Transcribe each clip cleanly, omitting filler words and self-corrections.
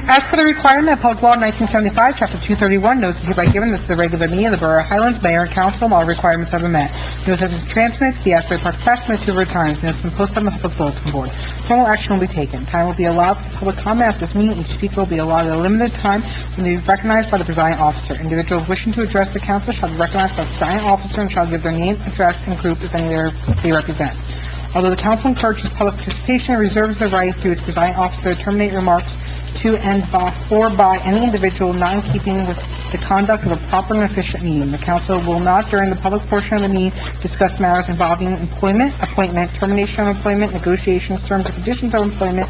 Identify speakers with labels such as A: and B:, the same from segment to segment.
A: As per the requirement of Public Law 1975, Chapter 231, notice is hereby given. This is a regular meeting of the Borough of Highlands. Mayor and council, all requirements have been met. Notice has been transmitted to the Asbury Park Press and 2 times. Notice has been posted on the public bulletin board. Formal action will be taken. Time will be allowed for public comment at this meeting. Each speaker will be allowed a limited time when they be recognized by the presiding officer. Individuals wishing to address the council shall be recognized by the presiding officer and shall give their name, address, and group, if any, they represent. Although the council encourages public participation and reserves the right through its presiding officer to terminate remarks to and by or by any individual not in keeping with the conduct of a proper and efficient meeting, the council will not, during the public portion of the meeting, discuss matters involving employment, appointment, termination of employment, negotiations, terms and conditions of employment,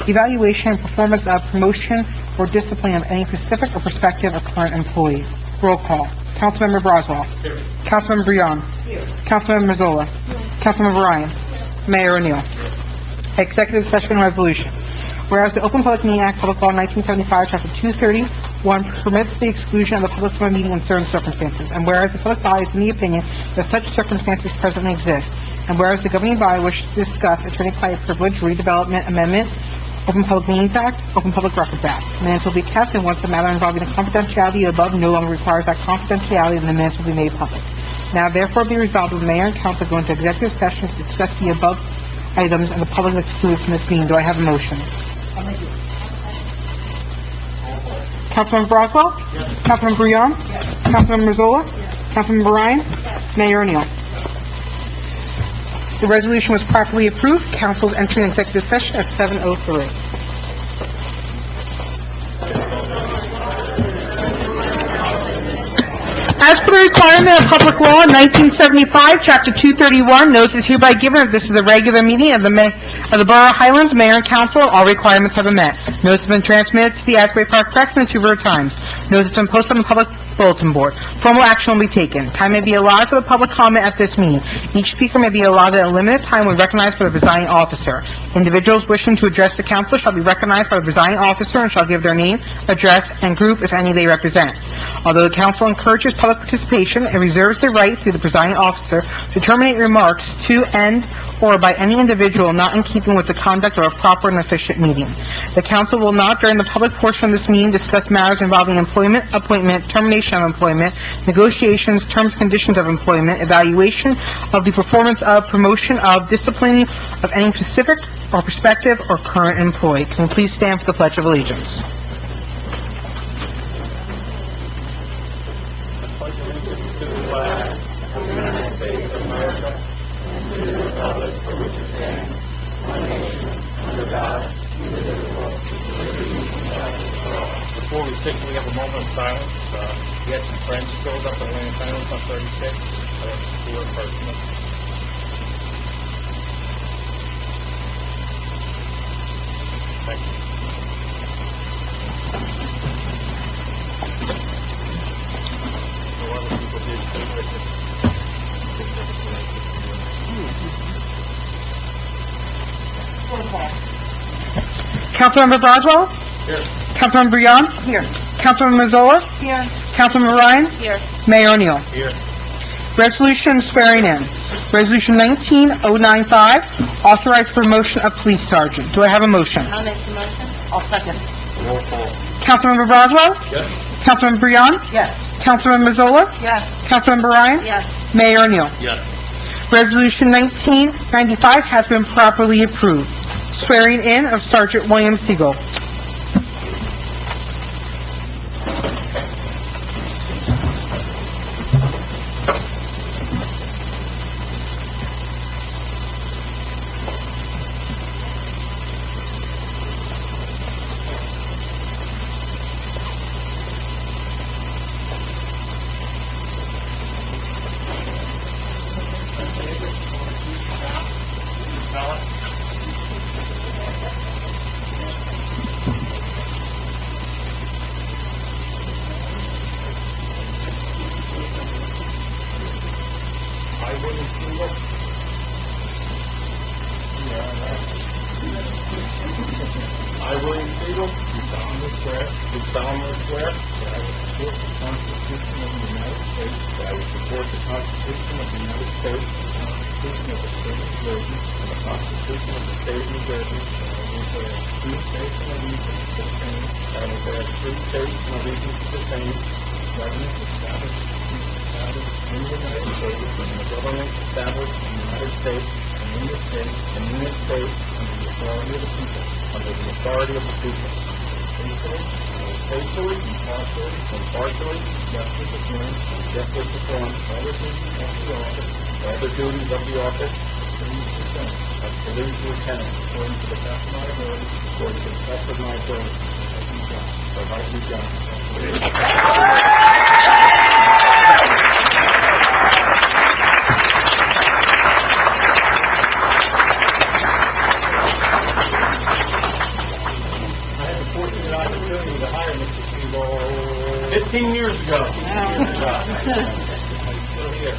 A: evaluation and performance of promotion or discipline of any specific or prospective or current employee. Roll call. Councilmember Broswell. Here. Councilmember Breon. Here. Councilmember Mazzola. Here. Councilmember Ryan. Mayor O'Neill. Executive session resolution. Whereas the Open Public Meeting Act, Public Law 1975, Chapter 231, permits the exclusion of the public from a meeting in certain circumstances, and whereas the public body is in the opinion that such circumstances presently exist, and whereas the governing body wishes to discuss attorney-client privilege, redevelopment amendment, Open Public Meetings Act, Open Public Records Act. Minutes will be kept, and once the matter involving the confidentiality above no longer requires that confidentiality, then the minutes will be made public. Now, therefore, be resolved that the mayor and council go into executive session to discuss the above items and the public excluded from this meeting. Do I have a motion? Councilmember Broswell? Yes. Councilmember Breon? Yes. Councilmember Mazzola? Yes. Councilmember Ryan? Yes. Mayor O'Neill. The resolution was properly approved. Council is entering executive session at 7:03. As per the requirement of Public Law 1975, Chapter 231, notice is hereby given that this is a regular meeting of the Borough of Highlands. Mayor and council, all requirements have been met. Notice has been transmitted to the Asbury Park Press and 2 times. Notice has been posted on the public bulletin board. Formal action will be taken. Time may be allowed for the public comment at this meeting. Each speaker may be allowed at a limited time when recognized by the presiding officer. Individuals wishing to address the council shall be recognized by the presiding officer and shall give their name, address, and group, if any, they represent. Although the council encourages public participation and reserves the right through the presiding officer to terminate remarks to and or by any individual not in keeping with the conduct of a proper and efficient meeting. The council will not, during the public portion of this meeting, discuss matters involving employment, appointment, termination of employment, negotiations, terms, conditions of employment, evaluation of the performance of, promotion of, disciplining of any specific or prospective or current employee. Can we please stand for the Pledge of Allegiance?
B: Before we take, we have a moment of silence. We had some friends who showed up at Land Silence on 36. Who were personal. Thank you. No other people did stay with us.
A: Councilmember Broswell?
B: Here.
A: Councilmember Breon?
C: Here.
A: Councilmember Mazzola?
C: Here.
A: Councilmember Ryan?
C: Here.
A: Mayor O'Neill.
B: Here.
A: Resolution swearing in. Resolution 19095, authorized promotion of police sergeant. Do I have a motion?
C: I'll make the motion. I'll second.
B: Roll call.
A: Councilmember Broswell?
B: Yes.
A: Councilmember Breon?
C: Yes.
A: Councilmember Mazzola?
C: Yes.
A: Councilmember Ryan?
C: Yes.
A: Mayor O'Neill.
B: Yes.
A: Resolution 1995 has been properly approved. Swearing in of Sergeant William Siegel.
B: I, William Siegel, do solemnly swear that I will support the Constitution of the United States, that I will support the Constitution of the United States, the Constitution of the State of New Jersey, and the Constitution of the State of New Jersey, and I will bear true faith and allegiance the same, that I will bear true faith and allegiance to the same government established in the United States and the government established in the United States and in this state and in this state under the authority of the people, under the authority of the people. Faithfully, impartially, justly perform all the duties of the office of police lieutenant according to the best of my ability, according to the best of my ability. So help me God. I had the fortunate opportunity to hire Mr. Seagull 15 years ago. Still here.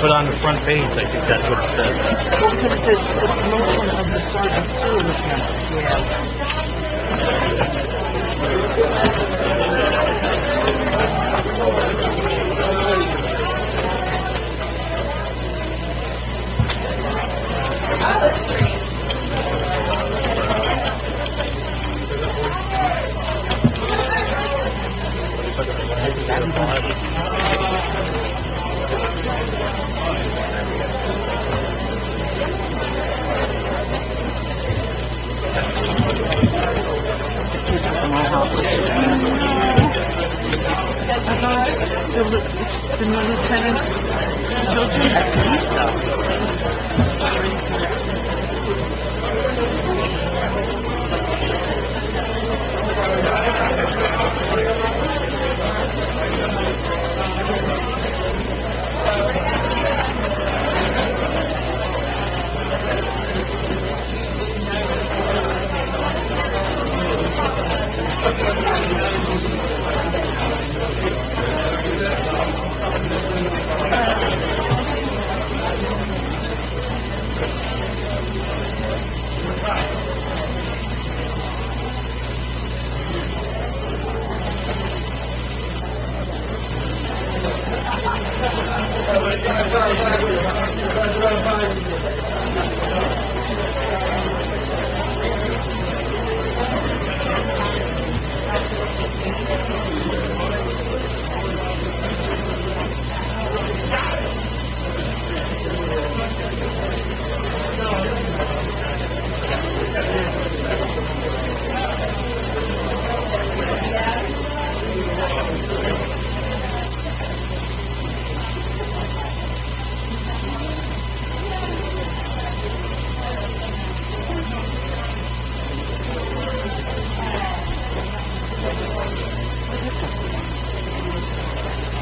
D: Put on the front page, I think that's what it says.
C: Well, because it says the promotion of the sergeant sewer lieutenant. The lieutenant's children, I believe so.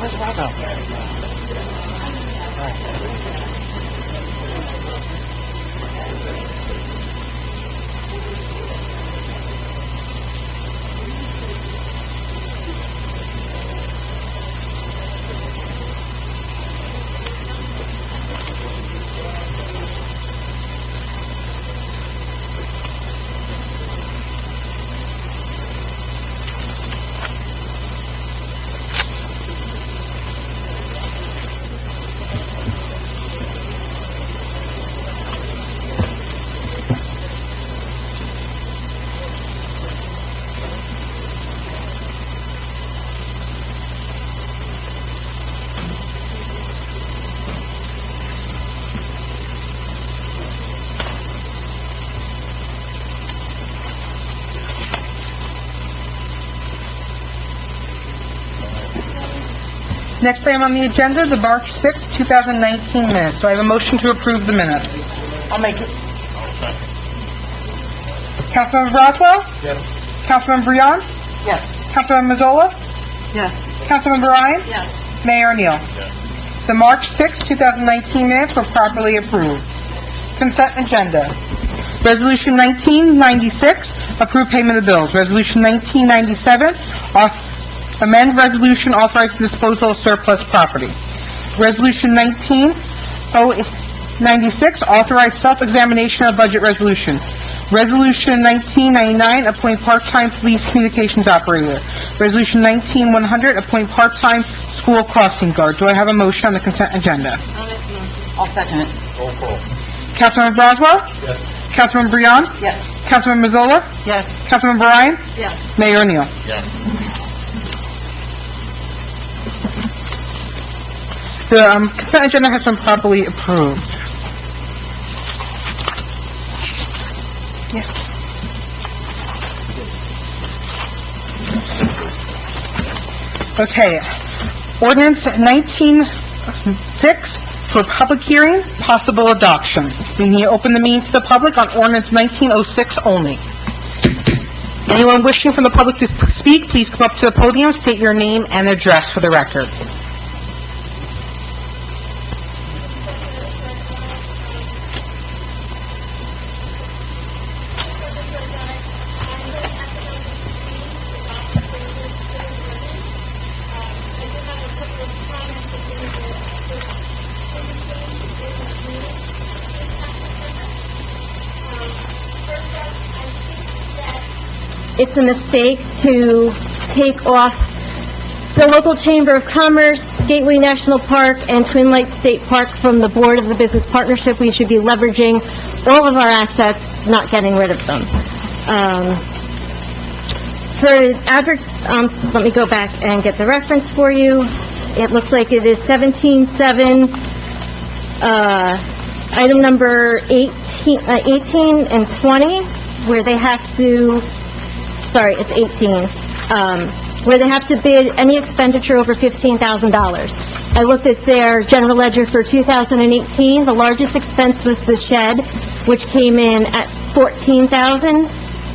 D: Where's Rocco?
A: Next item on the agenda, the March 6, 2019 minutes. Do I have a motion to approve the minutes?
C: I'll make it.
A: Councilmember Roswell?
B: Yes.
A: Councilmember Breon?
C: Yes.
A: Councilmember Mazzola?
C: Yes.
A: Councilmember Ryan?
C: Yes.
A: Mayor O'Neill? The March 6, 2019 minutes were properly approved. Consent agenda. Resolution 1996, approve payment of bills. Resolution 1997, amend resolution authorizing disposal of surplus property. Resolution 1996, authorize self-examination of budget resolution. Resolution 1999, appoint part-time police communications operator. Resolution 19100, appoint part-time school crossing guard. Do I have a motion on the consent agenda?
C: I'll second it.
B: Roll call.
A: Councilmember Roswell?
B: Yes.
A: Councilmember Breon?
C: Yes.
A: Councilmember Mazzola?
C: Yes.
A: Councilmember Ryan?
C: Yes.
A: Mayor O'Neill?
B: Yes.
A: The consent agenda has been properly approved. Okay. Ordinance 1906 for public hearing, possible adoption. We need to open the meeting to the public on ordinance 1906 only. Anyone wishing from the public to speak, please come up to the podium, state your name and address for the record.
E: It's a mistake to take off the local Chamber of Commerce, Gateway National Park, and Twin Lakes State Park from the board of the business partnership. We should be leveraging all of our assets, not getting rid of them. Let me go back and get the reference for you. It looks like it is 17.7, item number 18 and 20, where they have to, sorry, it's 18, where they have to bid any expenditure over $15,000. I looked at their general ledger for 2018. The largest expense was the shed, which came in at $14,000,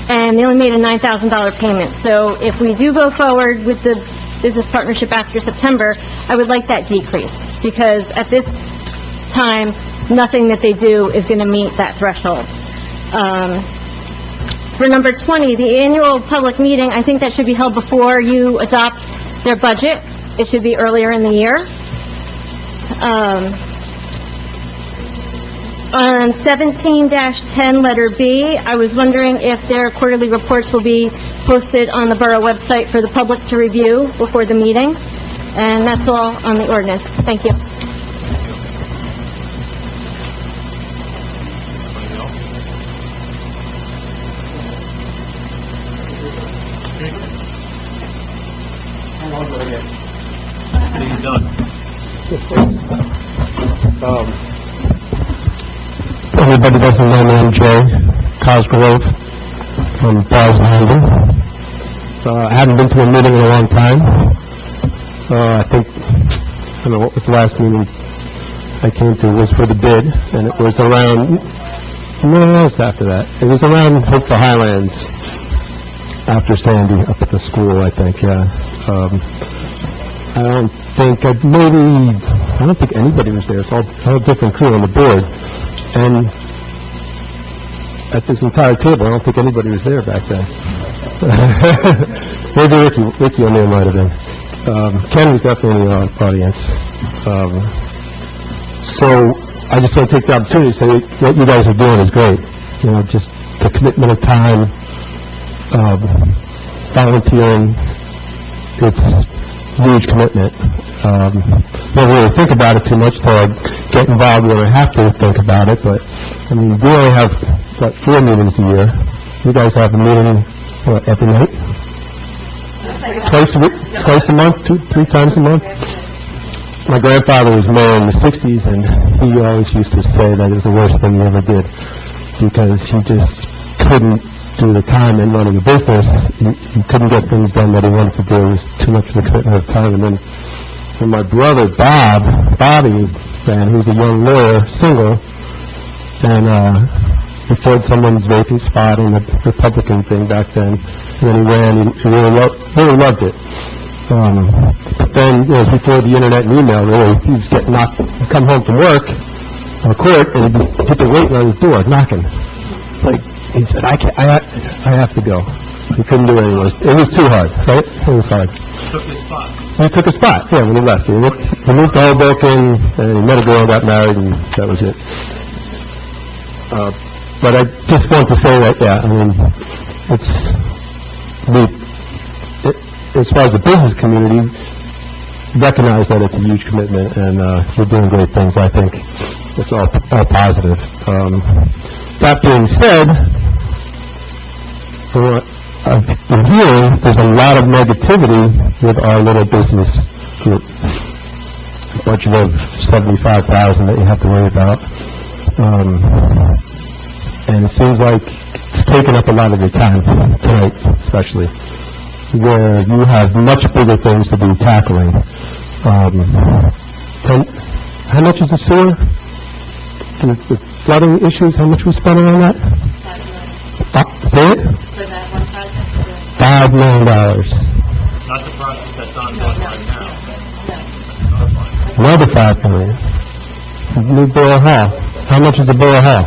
E: and they only made a $9,000 payment. So if we do go forward with the business partnership after September, I would like that decreased, because at this time, nothing that they do is going to meet that threshold. For number 20, the annual public meeting, I think that should be held before you adopt their budget. It should be earlier in the year. On 17-10, letter B, I was wondering if their quarterly reports will be posted on the borough website for the public to review before the meeting. And that's all on the ordinance. Thank you.
D: He's done.
F: Everybody doesn't know me, I'm Jay Cosgrove from Bars Landing. I haven't been to a meeting in a long time. I don't know, what was the last meeting I came to was for the bid, and it was around, no, it was after that. It was around Hope for Highlands, after Sandy, up at the school, I think, yeah. I don't think anybody was there. It's all different crew on the board. And at this entire table, I don't think anybody was there back then. Maybe Ricky O'Neill might have been. Ken was definitely in the audience. So I just want to take the opportunity to say what you guys are doing is great. You know, just the commitment of time, volunteering, it's huge commitment. Don't really think about it too much till I get involved when I have to think about it, but, I mean, we only have, 4 meetings a year. You guys have a meeting, every night? Twice a week, twice a month, 3 times a month? My grandfather was mayor in the 60s, and he always used to say that it was the worst thing he ever did, because he just couldn't do the time in running a business. He couldn't get things done that he wanted to do. It was too much of a commitment of time, and then and my brother Bobby, and who's a young lawyer, single, and he filled someone's vacant spot in the Republican thing back then, and then he ran. He really loved it. But then, before the internet and email, really, he was getting knocked. He'd come home from work or court, and people waiting on his door, knocking. Like, he said, I have to go. He couldn't do it anymore. It was too hard, right? It was hard.
D: Took his spot.
F: He took a spot, yeah, when he left. He moved to Hoboken, and he met a girl, got married, and that was it. But I just want to say that, yeah, I mean, as far as the business community, recognize that it's a huge commitment, and you're doing great things. I think it's all positive. That being said, from what I've been hearing, there's a lot of negativity with our little business group. A budget of $75,000 that you have to worry about. And it seems like it's taken up a lot of your time tonight, especially, where you have much bigger things to be tackling. How much is the sewer? The flooding issues, how much we spending on that? Say it?
E: For that one project?
F: $5 million.
D: Not the project that's ongoing right now.
F: Another $5 million. New Borough Hall. How much is the Borough Hall?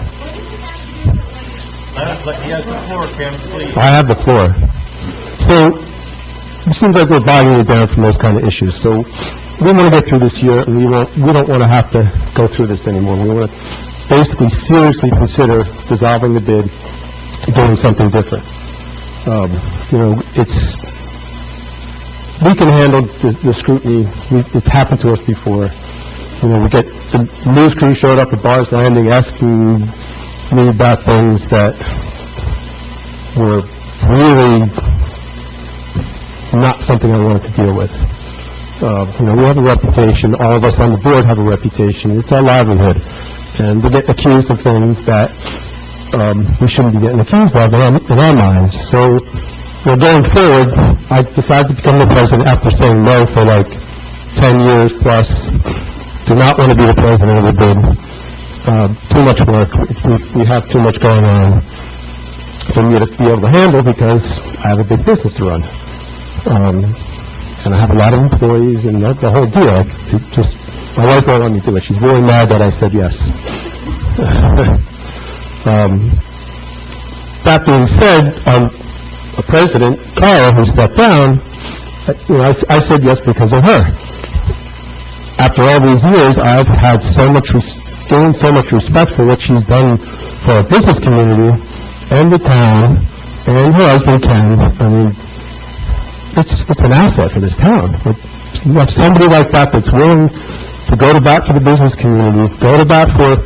D: He has the floor, Kim, please.
F: I have the floor. So, it seems like we're bogging you down from those kind of issues. So, we want to get through this year, and we don't want to have to go through this anymore. We want to basically seriously consider dissolving the bid, doing something different. We can handle the scrutiny. It's happened to us before. We get the news crew showed up at Bar's Landing asking me about things that were really not something I wanted to deal with. We have a reputation. All of us on the board have a reputation. It's our livelihood. And we get accused of things that we shouldn't be getting accused of in our minds. So, going forward, I decided to become the president after saying no for like 10 years plus. Do not want to be the president of the bid. Too much work. We have too much going on for me to be able to handle because I have a big business to run. And I have a lot of employees and the whole deal. My wife won't let me do it. She's really mad that I said yes. That being said, a president, Carl, who stepped down, I said yes because of her. After all these years, I've had gained so much respect for what she's done for our business community and the town and her husband Ken. I mean, it's an asset for this town. You have somebody like that that's willing to go to bat for the business community, go to bat for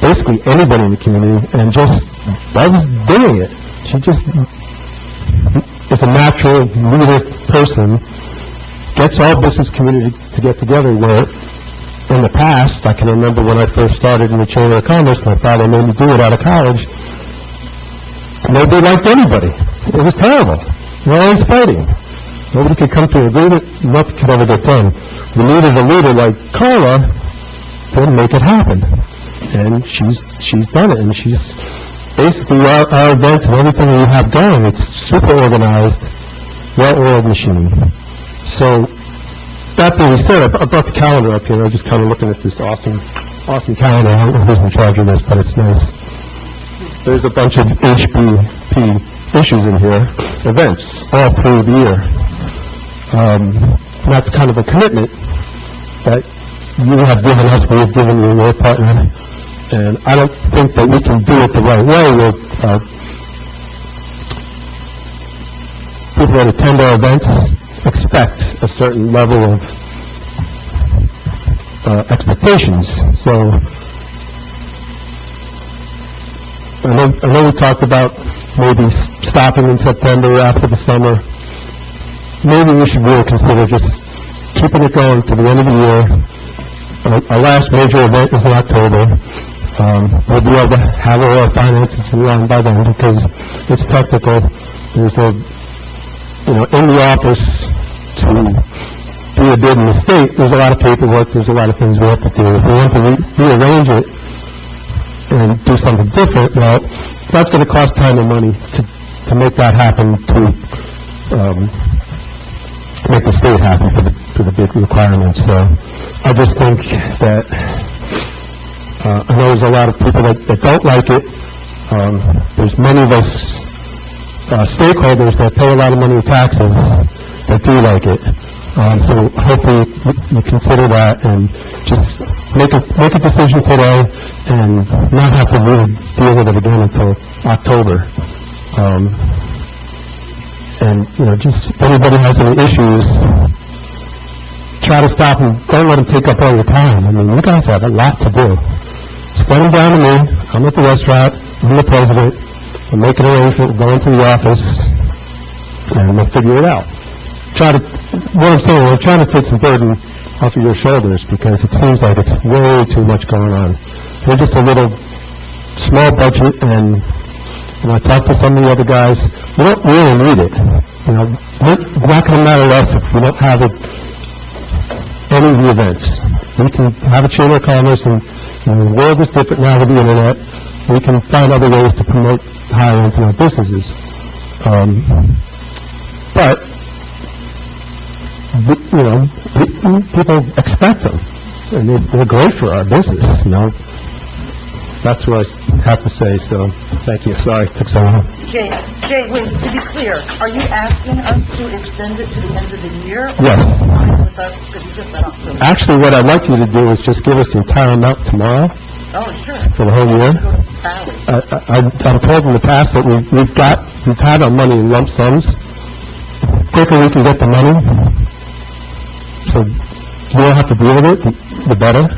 F: basically anybody in the community, and just loves doing it. She just is a natural leader person, gets our business community to get together where in the past, I can remember when I first started in the Chamber of Commerce, my father made me do it out of college, nobody liked anybody. It was terrible. We're always fighting. Nobody could come to an agreement, nothing could ever get done. We needed a leader like Carla to make it happen. And she's done it, and she's basically our events and everything we have going, it's super organized, well-oiled machine. So, that being said, I brought the calendar up here. I'm just kind of looking at this awesome calendar. I don't know who's in charge of this, but it's nice. There's a bunch of HBP issues in here, events, all through the year. And that's kind of a commitment that you have given us, we have given you, your partner. And I don't think that we can do it the right way with people that attend our events expect a certain level of expectations. So I know we talked about maybe stopping in September after the summer. Maybe we should really consider just keeping it going to the end of the year. Our last major event is in October. We'll be able to have all our finances in line by then because it's technical. There's in the office to do be a bid in the state, there's a lot of paperwork, there's a lot of things we have to do. If we want to rearrange it and do something different, well, that's going to cost time and money to make that happen, to make the state happy for the bid requirements. So I just think that I know there's a lot of people that don't like it. There's many of us stakeholders that pay a lot of money in taxes that do like it. So hopefully you consider that and just make a decision today and not have to really deal with it again until October. And, just if anybody has any issues, try to stop them. Don't let them take up all your time. I mean, you guys have a lot to do. Send them down to me. I'm at the restaurant. I'm the president. We'll make an arrangement. We'll go into the office, and we'll figure it out. What I'm saying, we're trying to take some burden off of your shoulders, because it seems like it's way too much going on. We're just a little small budget, and I talked to some of the other guys. We don't really need it. It's not going to matter less if we don't have any of the events. We can have a chamber of commerce, and the world is different now with the internet. We can find other ways to promote Highlands and our businesses. But people expect them, and they're great for our business, That's what I have to say, so thank you. Sorry, it took so long.
C: Jay, wait, to be clear, are you asking us to extend it to the end of the year?
F: Yes.
C: With us, because you just said October.
F: Actually, what I'd like you to do is just give us the entire amount tomorrow
C: Oh, sure.
F: for the whole year.
C: Go to Valley.
F: I'm told in the past that we've had our money in lump sums. The quicker we can get the money, so we don't have to deal with it, the better.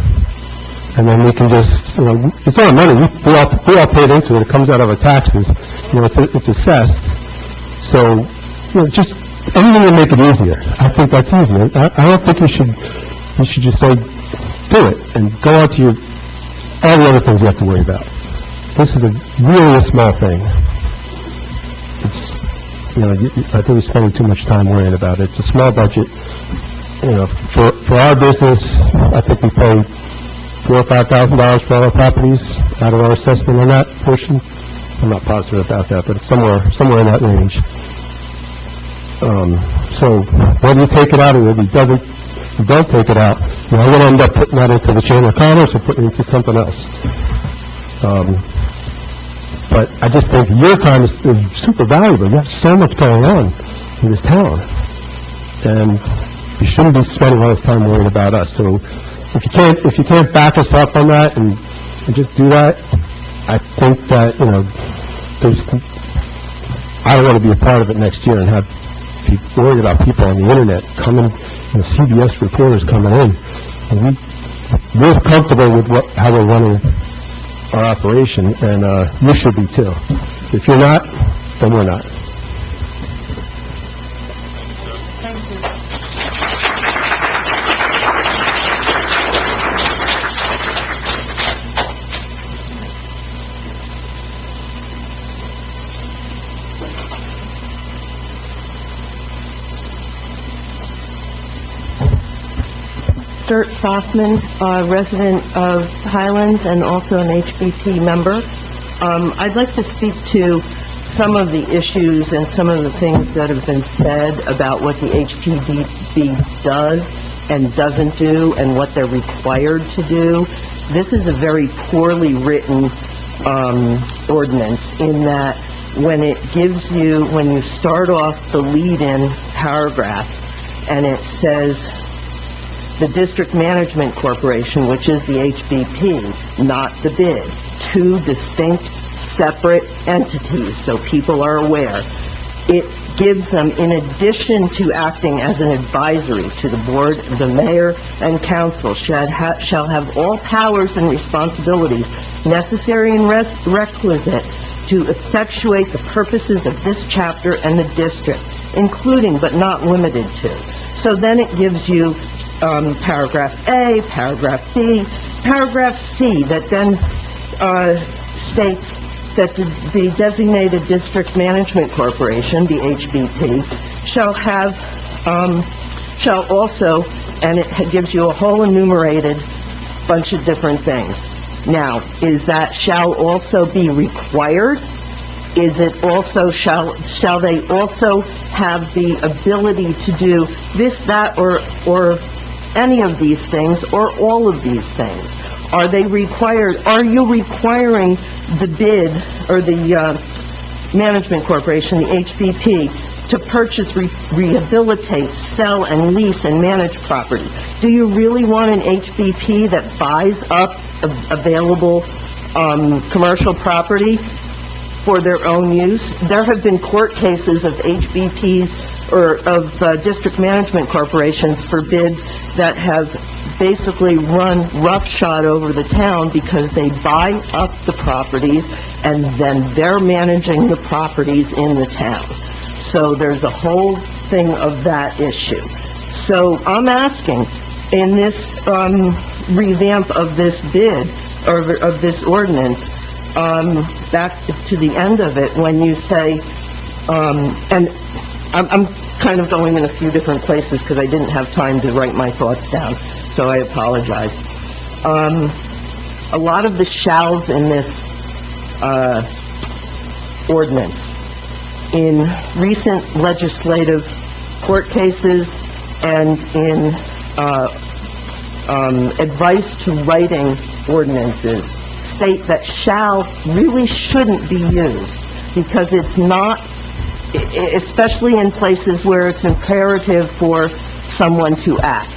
F: And then we can just, it's our money. We all paid into it. It comes out of our taxes. It's assessed. So, just anything to make it easier. I think that's easier. I don't think you should just say, do it, and go on to all the other things you have to worry about. This is really a small thing. It's, I think we're spending too much time worrying about it. It's a small budget. For our business, I think we pay $4,000 or $5,000 for all our properties out of our assessment on that portion. I'm not positive about that, but it's somewhere in that range. So whether you take it out or whether you don't take it out, I'm going to end up putting that into the Chamber of Commerce or putting it into something else. But I just think your time is super valuable. You have so much going on in this town, and you shouldn't be spending all this time worrying about us. So if you can't back us up on that and just do that, I think that, I don't want to be a part of it next year and have people worried about people on the internet coming, CBS reporters coming in. And we're comfortable with how we're running our operation, and you should be too. If you're not, then we're not.
C: Stuart Sossman, resident of Highlands and also an HBP member. I'd like to speak to some of the issues and some of the things that have been said about what the HPDB does and doesn't do and what they're required to do. This is a very poorly written ordinance in that when you start off the lead-in paragraph and it says the District Management Corporation, which is the HBP, not the bid, two distinct, separate entities, so people are aware. It gives them, in addition to acting as an advisory to the board, the mayor and council shall have all powers and responsibilities necessary and requisite to effectuate the purposes of this chapter and the district, including but not limited to. So then it gives you paragraph A, paragraph B, paragraph C, that then states that the designated District Management Corporation, the HBP, shall have shall also, and it gives you a whole enumerated bunch of different things. Now, is that shall also be required? Is it also, shall they also have the ability to do this, that, or any of these things, or all of these things? Are they required, are you requiring the bid, or the, management corporation, the HBP, to purchase, rehabilitate, sell, and lease and manage property? Do you really want an HBP that buys up available, commercial property for their own use? There have been court cases of HBPs or of district management corporations for bids that have basically run roughshod over the town because they buy up the properties and then they're managing the properties in the town. So there's a whole thing of that issue. So I'm asking, in this revamp of this bid, or of this ordinance, back to the end of it, when you say, and I'm kind of going in a few different places because I didn't have time to write my thoughts down, so I apologize. A lot of the shalls in this ordinance, in recent legislative court cases and in advice to writing ordinances, state that shall really shouldn't be used because it's not, especially in places where it's imperative for someone to act.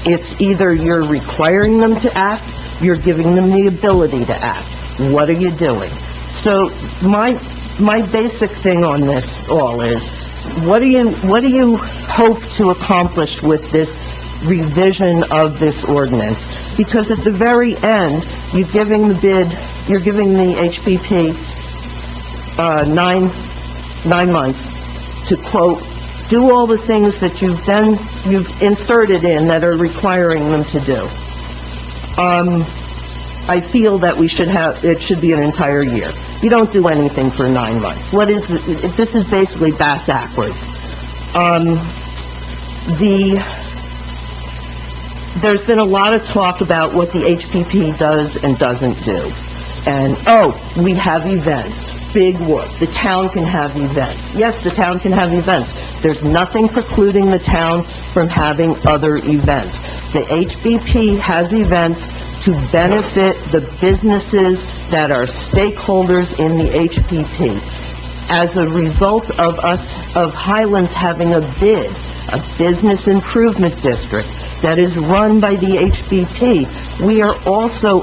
C: It's either you're requiring them to act, you're giving them the ability to act. What are you doing? So my basic thing on this all is, what do you hope to accomplish with this revision of this ordinance? Because at the very end, you're giving the HPP 9 months to, quote, do all the things that you've inserted in that are requiring them to do. I feel that it should be an entire year. You don't do anything for 9 months. This is basically bass backwards. There's been a lot of talk about what the HPP does and doesn't do. And, we have events. Big whoop. The town can have events. Yes, the town can have events. There's nothing precluding the town from having other events. The HBP has events to benefit the businesses that are stakeholders in the HPP. As a result of Highlands having a bid, a business improvement district, that is run by the HBP, we are also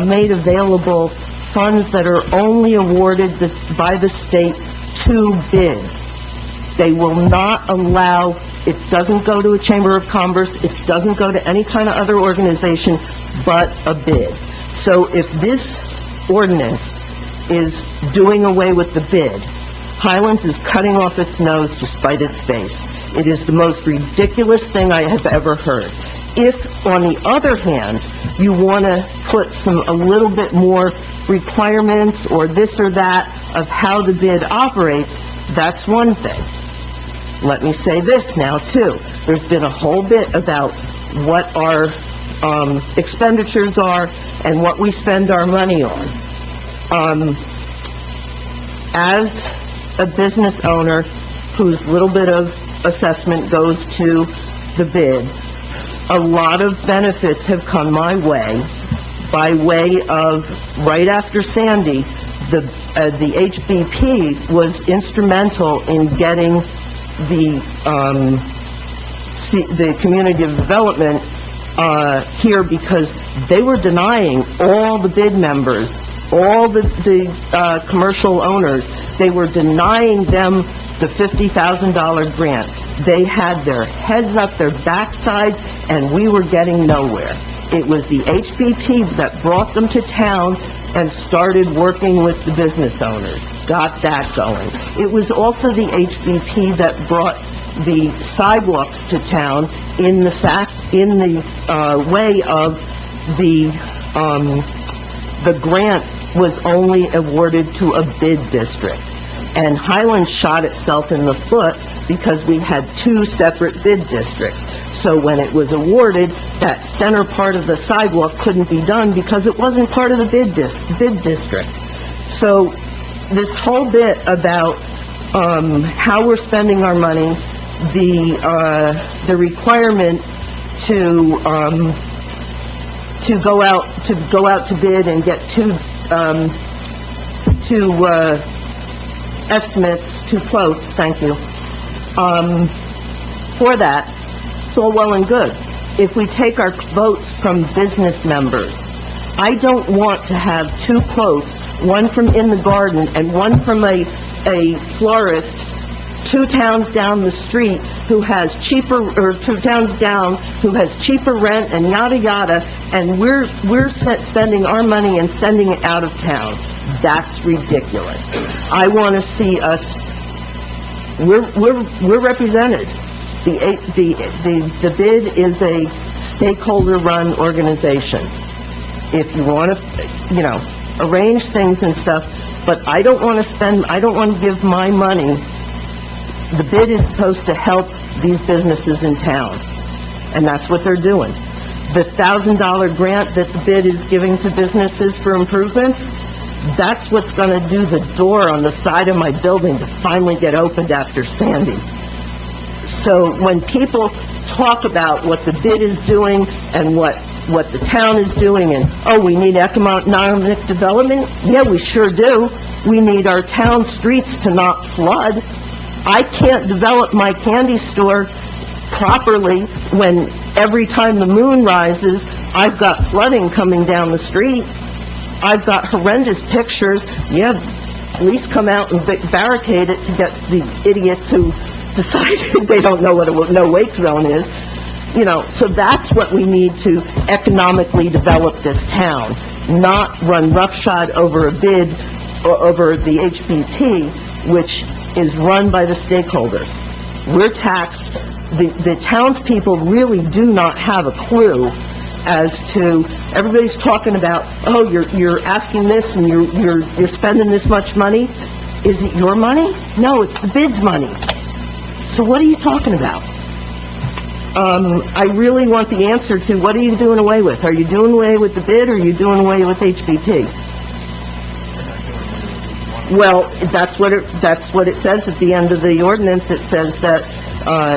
C: made available funds that are only awarded by the state to bids. They will not allow, it doesn't go to a Chamber of Commerce, it doesn't go to any kind of other organization but a bid. So if this ordinance is doing away with the bid, Highlands is cutting off its nose to spite its face. It is the most ridiculous thing I have ever heard. If, on the other hand, you want to put a little bit more requirements or this or that of how the bid operates, that's one thing. Let me say this now, too. There's been a whole bit about what our expenditures are and what we spend our money on. As a business owner whose little bit of assessment goes to the bid, a lot of benefits have come my way by way of, right after Sandy, the HBP was instrumental in getting the community of development here, because they were denying all the bid members, all the commercial owners, they were denying them the $50,000 grant. They had their heads up their backsides, and we were getting nowhere. It was the HBP that brought them to town and started working with the business owners, got that going. It was also the HBP that brought the sidewalks to town in the way of the grant was only awarded to a bid district. And Highlands shot itself in the foot because we had two separate bid districts. So when it was awarded, that center part of the sidewalk couldn't be done because it wasn't part of the bid district. So this whole bit about how we're spending our money, the requirement to go out to bid and get two estimates, two quotes, thank you, for that, it's all well and good. If we take our votes from business members, I don't want to have two quotes, one from In the Garden and one from a florist 2 towns down the street who has cheaper, or 2 towns down, who has cheaper rent and yada yada, and we're spending our money and sending it out of town. That's ridiculous. I want to see us, we're represented. The bid is a stakeholder-run organization. If you want to, arrange things and stuff, but I don't want to give my money. The bid is supposed to help these businesses in town, and that's what they're doing. The $1,000 grant that the bid is giving to businesses for improvements, that's what's going to do the door on the side of my building to finally get opened after Sandy. So when people talk about what the bid is doing and what the town is doing, and, oh, we need economic development, yeah, we sure do. We need our town streets to not flood. I can't develop my candy store properly when every time the moon rises, I've got flooding coming down the street. I've got horrendous pictures. Yeah, police come out and barricade it to get the idiots who decided they don't know what a no-wake zone is. So that's what we need to economically develop this town, not run roughshod over a bid or over the HBP, which is run by the stakeholders. We're taxed. The townspeople really do not have a clue as to, everybody's talking about, oh, you're asking this and you're spending this much money. Is it your money? No, it's the bid's money. So what are you talking about? I really want the answer to, what are you doing away with? Are you doing away with the bid, or are you doing away with HBP? Well, that's what it says at the end of the ordinance. It says that,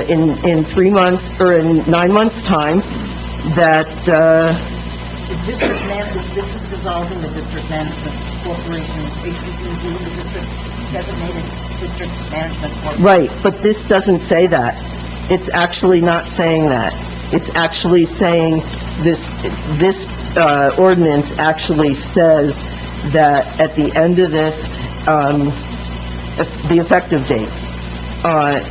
C: in 3 months, or in 9 months' time, that,
G: This is dissolving the district management corporation, HBP, the district designated district management corporation.
C: right, but this doesn't say that. It's actually not saying that. It's actually saying this ordinance actually says that at the end of this, the effective date,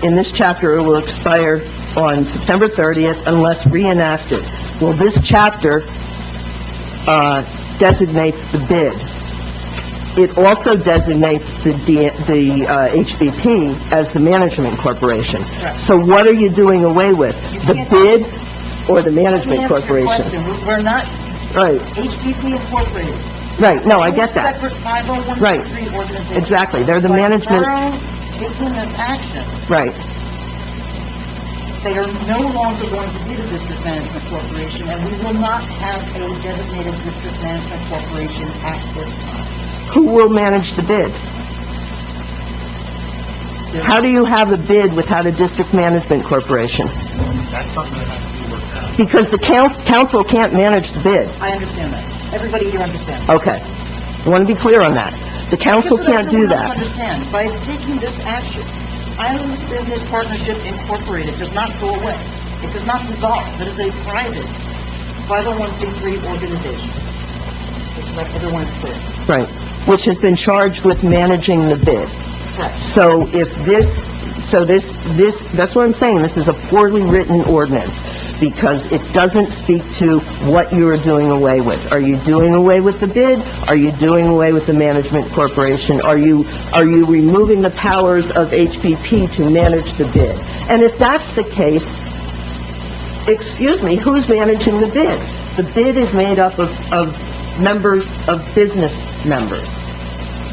C: in this chapter, it will expire on September 30th unless reenacted. Well, this chapter designates the bid. It also designates the HBP as the management corporation.
G: Right.
C: So what are you doing away with? The bid or the management corporation?
G: We're not
C: Right,
G: HBP Incorporated.
C: right, no, I get that.
G: Separate 501c3
C: Right.
G: organization.
C: Exactly, they're the
G: But
C: management,
G: borough taking this action,
C: right.
G: they are no longer going to be the district management corporation, and we will not have a designated district management corporation at this time.
C: Who will manage the bid? How do you have a bid without a district management corporation?
D: That's something that has to be worked out.
C: Because the council can't manage the bid.
G: I understand that. Everybody here understands.
C: Okay. I want to be clear on that. The council
G: Just so
C: can't do
G: everyone else
C: that.
G: understands, by taking this action, Highlands Business Partnership Incorporated does not go away. It does not dissolve. It is a private 501c3 organization. Just let everyone is clear.
C: Right. Which has been charged with managing the bid.
G: Correct.
C: So if this, that's what I'm saying, this is a poorly written ordinance, because it doesn't speak to what you are doing away with. Are you doing away with the bid? Are you doing away with the management corporation? Are you removing the powers of HBP to manage the bid? And if that's the case, excuse me, who's managing the bid? The bid is made up of members, of business members.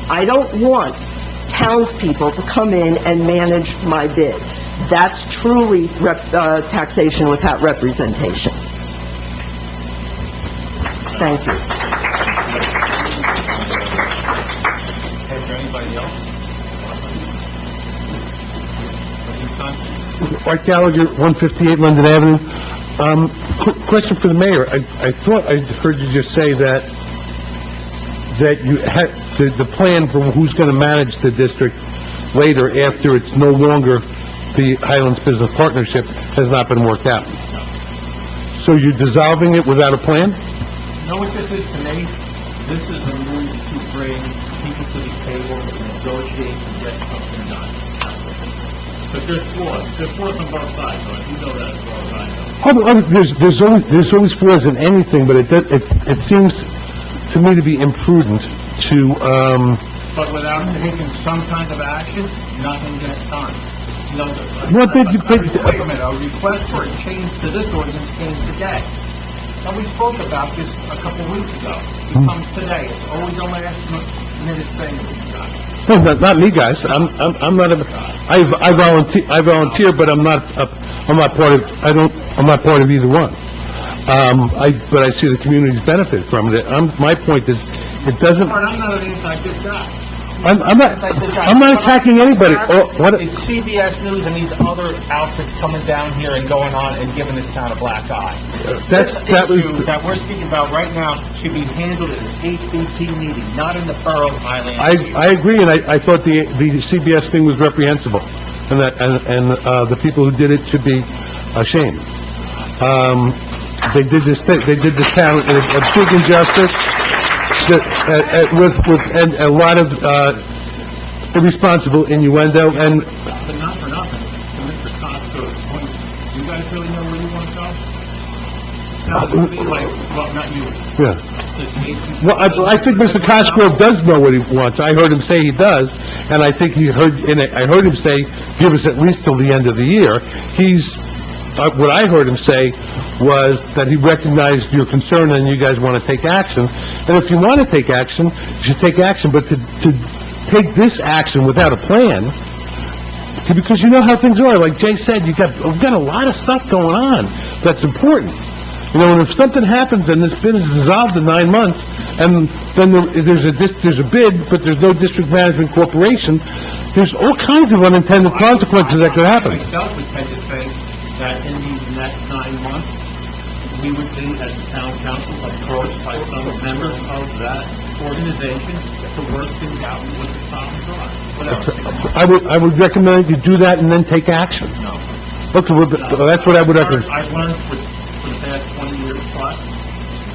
C: I don't want townspeople to come in and manage my bid. That's truly taxation without representation. Thank you.
B: Is there anybody else?
F: Art Gallagher, 158 London Avenue. Question for the mayor. I thought I heard you just say that you had, the plan for who's going to manage the district later, after it's no longer the Highlands Business Partnership, has not been worked out. So you're dissolving it without a plan?
B: You know what this is to me? This is a move to bring people to the table to negotiate and get something done. But there's flaws. There's flaws on both sides, so you know that as well as I know.
F: There's always flaws in anything, but it seems to me to be imprudent to,
B: But without taking some kind of action, nothing gets done. You know,
F: What did you-
B: wait a minute, a request for a change to this ordinance came today. And we spoke about this a couple weeks ago. It comes today. It's always a last minute thing that we've got.
F: no, not me, guys. I'm not I volunteer, but I'm not part of either one. But I see the community's benefit from it. My point is, it doesn't,
B: But I'm not an anti-good guy.
F: I'm not attacking anybody. What,
D: It's CBS News and these other outfits coming down here and going on and giving this town a black eye.
F: that
D: Issue
F: was,
D: that we're speaking about right now should be handled at an HBP meeting, not in the Borough of Highlands.
F: I agree, and I thought the CBS thing was reprehensible, and the people who did it should be ashamed. They did this town a big injustice, with a lot of irresponsible innuendo, and
B: But not for nothing, to Mr. Costco's point, you guys really know where you want to go? Now, it would be like, well, not you.
F: yeah. Well, I think Mr. Cosgrove does know what he wants. I heard him say he does, and I think I heard him say, give us at least till the end of the year. What I heard him say was that he recognized your concern and you guys want to take action. And if you want to take action, you should take action, but to take this action without a plan, because you know how things are, like Jay said, we've got a lot of stuff going on that's important. You know, and if something happens and this bid is dissolved in 9 months, and then there's a bid, but there's no district management corporation, there's all kinds of unintended consequences that could happen.
B: Myself would tend to say that in these next 9 months, we would be, as the town council, approached by some members of that organization to work things out and what the problems are. Whatever.
F: I would recommend you do that and then take action.
B: No.
F: Okay, well, that's what I would recommend.
B: I've learned for the past 20 years plus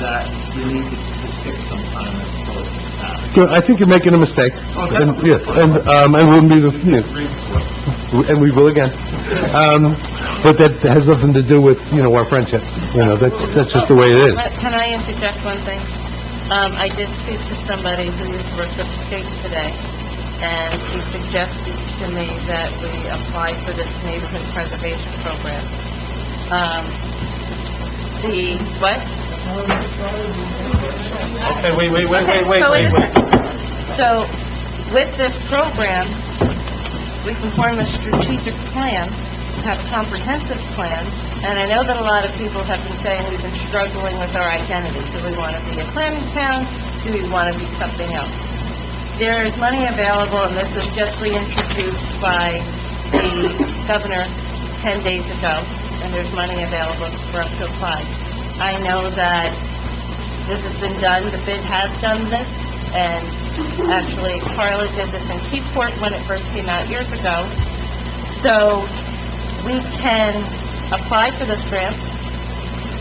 B: that we need to pick some time as opposed to happen.
F: Good. I think you're making a mistake. And, yeah, and we'll be and we will again. But that has nothing to do with, our friendship. That's just the way it is.
H: Can I interject one thing? I did speak to somebody who used to work at the state today, and he suggested to me that we apply for this neighborhood preservation program. What?
D: Okay, wait.
H: So, with this program, we can form a strategic plan, have a comprehensive plan, and I know that a lot of people have been saying we've been struggling with our identity. Do we want to be a planning town? Do we want to be something else? There is money available, and this was just reintroduced by the governor 10 days ago, and there's money available for us to apply. I know that this has been done, the bid has done this, and actually Carla did this in Keyport when it first came out years ago. So we can apply for this grant,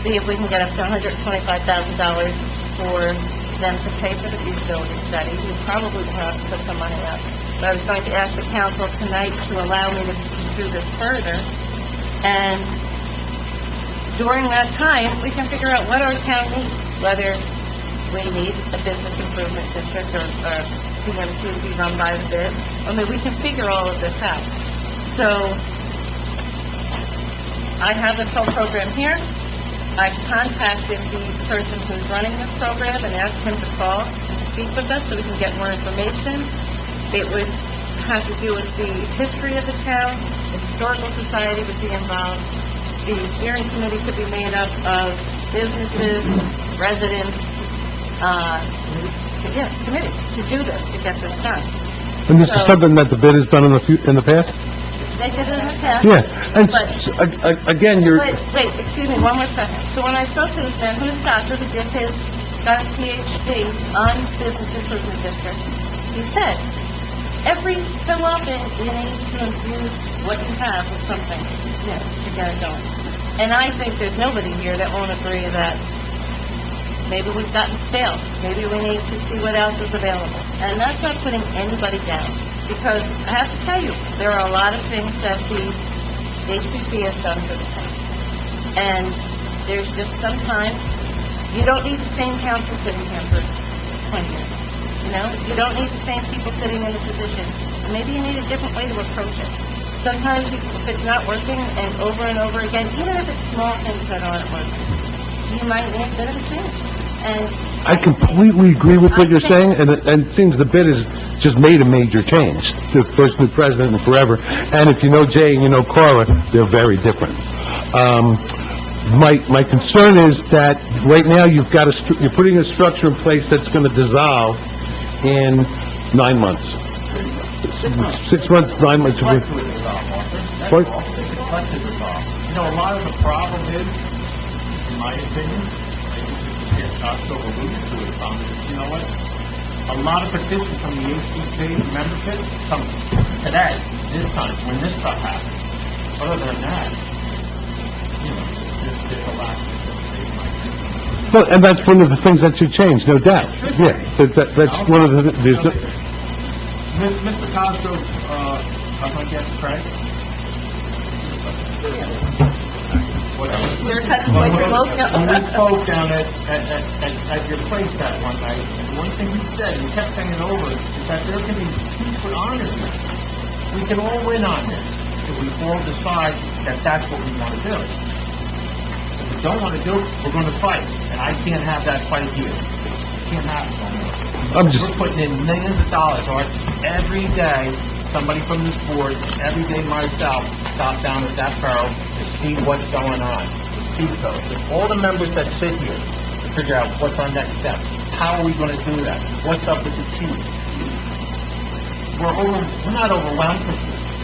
H: see if we can get up to $125,000 for them to pay for the feasibility study. We probably will have to put some money up. But I was going to ask the council tonight to allow me to pursue this further, and during that time, we can figure out what our town needs, whether we need a business improvement district or PMC to be run by the bid. We can figure all of this out. So, I have this whole program here. I've contacted the person who's running this program and asked him to call and speak with us so we can get more information. It would has to do with the history of the town. The Historical Society would be involved. The steering committee could be made up of businesses, residents, committee to do this, to get this done.
F: And this is something that the bid has done in the past?
H: They did it in the past.
F: Yeah, and again, you're...
H: Wait, excuse me, one more second. So when I spoke to this man, who's a doctor, who got his PhD on business improvement district, he said, every so often, you need to infuse what you have with something new to get it going. And I think there's nobody here that won't agree that maybe we've gotten stale. Maybe we need to see what else is available. And that's not putting anybody down. Because I have to tell you, there are a lot of things that the HPC has done for the town. And there's just sometimes, you don't need the same council sitting here for 20 years. You know, you don't need the same people sitting in the position. Maybe you need a different way to approach it. Sometimes if it's not working and over again, even if it's small things that aren't working, you might need a bit of a change. And
F: I completely agree with what you're saying, and it seems the bid has just made a major change. The first new president and forever. And if you know Jay and you know Carla, they're very different. My concern is that right now you're putting a structure in place that's going to dissolve in 9 months. 6 months, 9 months.
D: What? You know, a lot of the problem is, in my opinion, October alluded to it, Tom, is, you know what? A lot of petitions from the HDP membership come today, this time, when this stuff happens. Other than that, you know, there's a lot of...
F: Well, and that's one of the things that should change, no doubt. Yeah, that's one of the...
D: Mr. Costco, I'm going to get Craig. Whatever. When we spoke down at your place that one night, one thing you said, you kept saying it over, is that there can be peaceful honors here. We can all win on this if we all decide that that's what we want to do. If we don't want to do it, we're going to fight, and I can't have that fight here. It can't happen no more. We're putting in millions of dollars, Art, every day. Somebody from this board, every day myself, stop down at that barrel to see what's going on. With all the members that sit here to figure out what's our next step. How are we going to do that? What's up with the chief? We're not overwhelmed.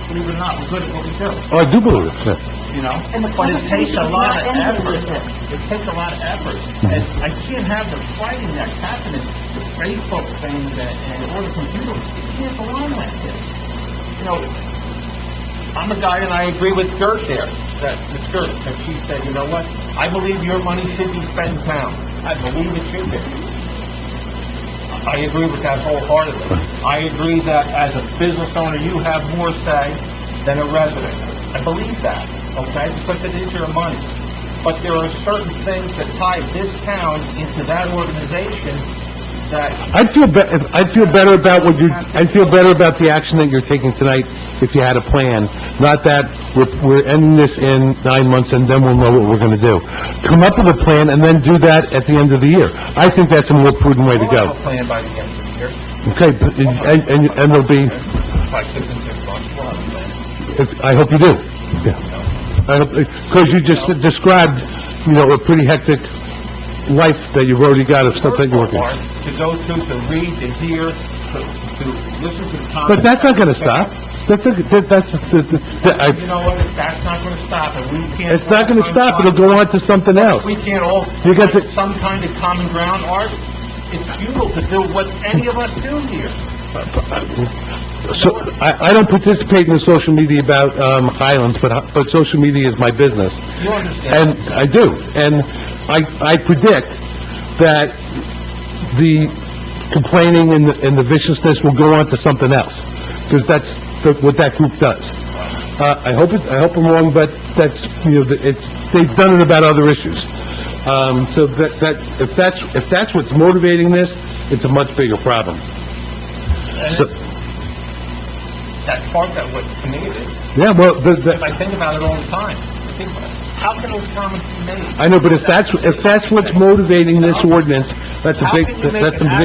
D: Believe it or not, we're good at what we do.
F: Oh, I do believe it, sir.
D: You know, but it takes a lot of effort. It takes a lot of effort. And I can't have the fighting that's happening with Facebook things and all the computers. It can't go on like this. You know, I'm a guy, and I agree with Gert there, that she said, you know what, I believe your money should be spent in town. I believe it should be. I agree with that wholeheartedly. I agree that as a business owner, you have more say than a resident. I believe that, okay, because it is your money. But there are certain things that tie this town into that organization that...
F: I'd feel better about the action that you're taking tonight if you had a plan, not that we're ending this in 9 months and then we'll know what we're going to do. Come up with a plan and then do that at the end of the year. I think that's a more prudent way to go.
D: We'll have a plan by the end of the year.
F: Okay, but, and there'll be...
D: Like 6 and 6 months, we'll have a plan.
F: I hope you do. Yeah. Because you just described, you know, a pretty hectic life that you've already got of stuff that you're working on.
D: To go to read, to hear, to listen to the comments.
F: But that's not going to stop.
D: You know what, if that's not going to stop, and we can't...
F: It's not going to stop, it'll go on to something else.
D: We can't all
F: You got
D: find some kind of common ground, Art. It's futile to do what any of us do here.
F: So, I don't participate in the social media about Highlands, but social media is my business.
D: You understand?
F: And I do. And I predict that the complaining and the viciousness will go on to something else, because that's what that group does. I hope I'm wrong, but that's, you know, they've done it about other issues. So if that's what's motivating this, it's a much bigger problem. So,
D: that's part of what to me it is.
F: yeah, well,
D: I think about it all the time. How can those comments be made?
F: I know, but if that's what's motivating this ordinance, that's a big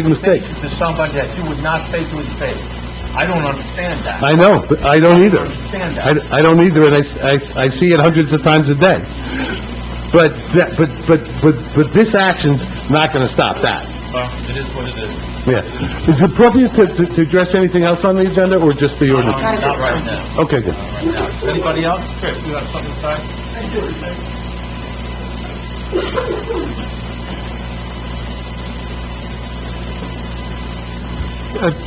F: mistake.
D: To somebody that you would not say to his face, I don't understand that.
F: I know, but I don't
D: I
F: either.
D: don't understand that.
F: I don't either, and I see it hundreds of times a day. But this action's not gonna stop that.
D: Well, it is what it is.
F: Yeah. Is it appropriate to address anything else on the agenda, or just the ordinance?
D: Not right now.
F: Okay, good.
D: Right now. Anybody else? Chris, you have something to say?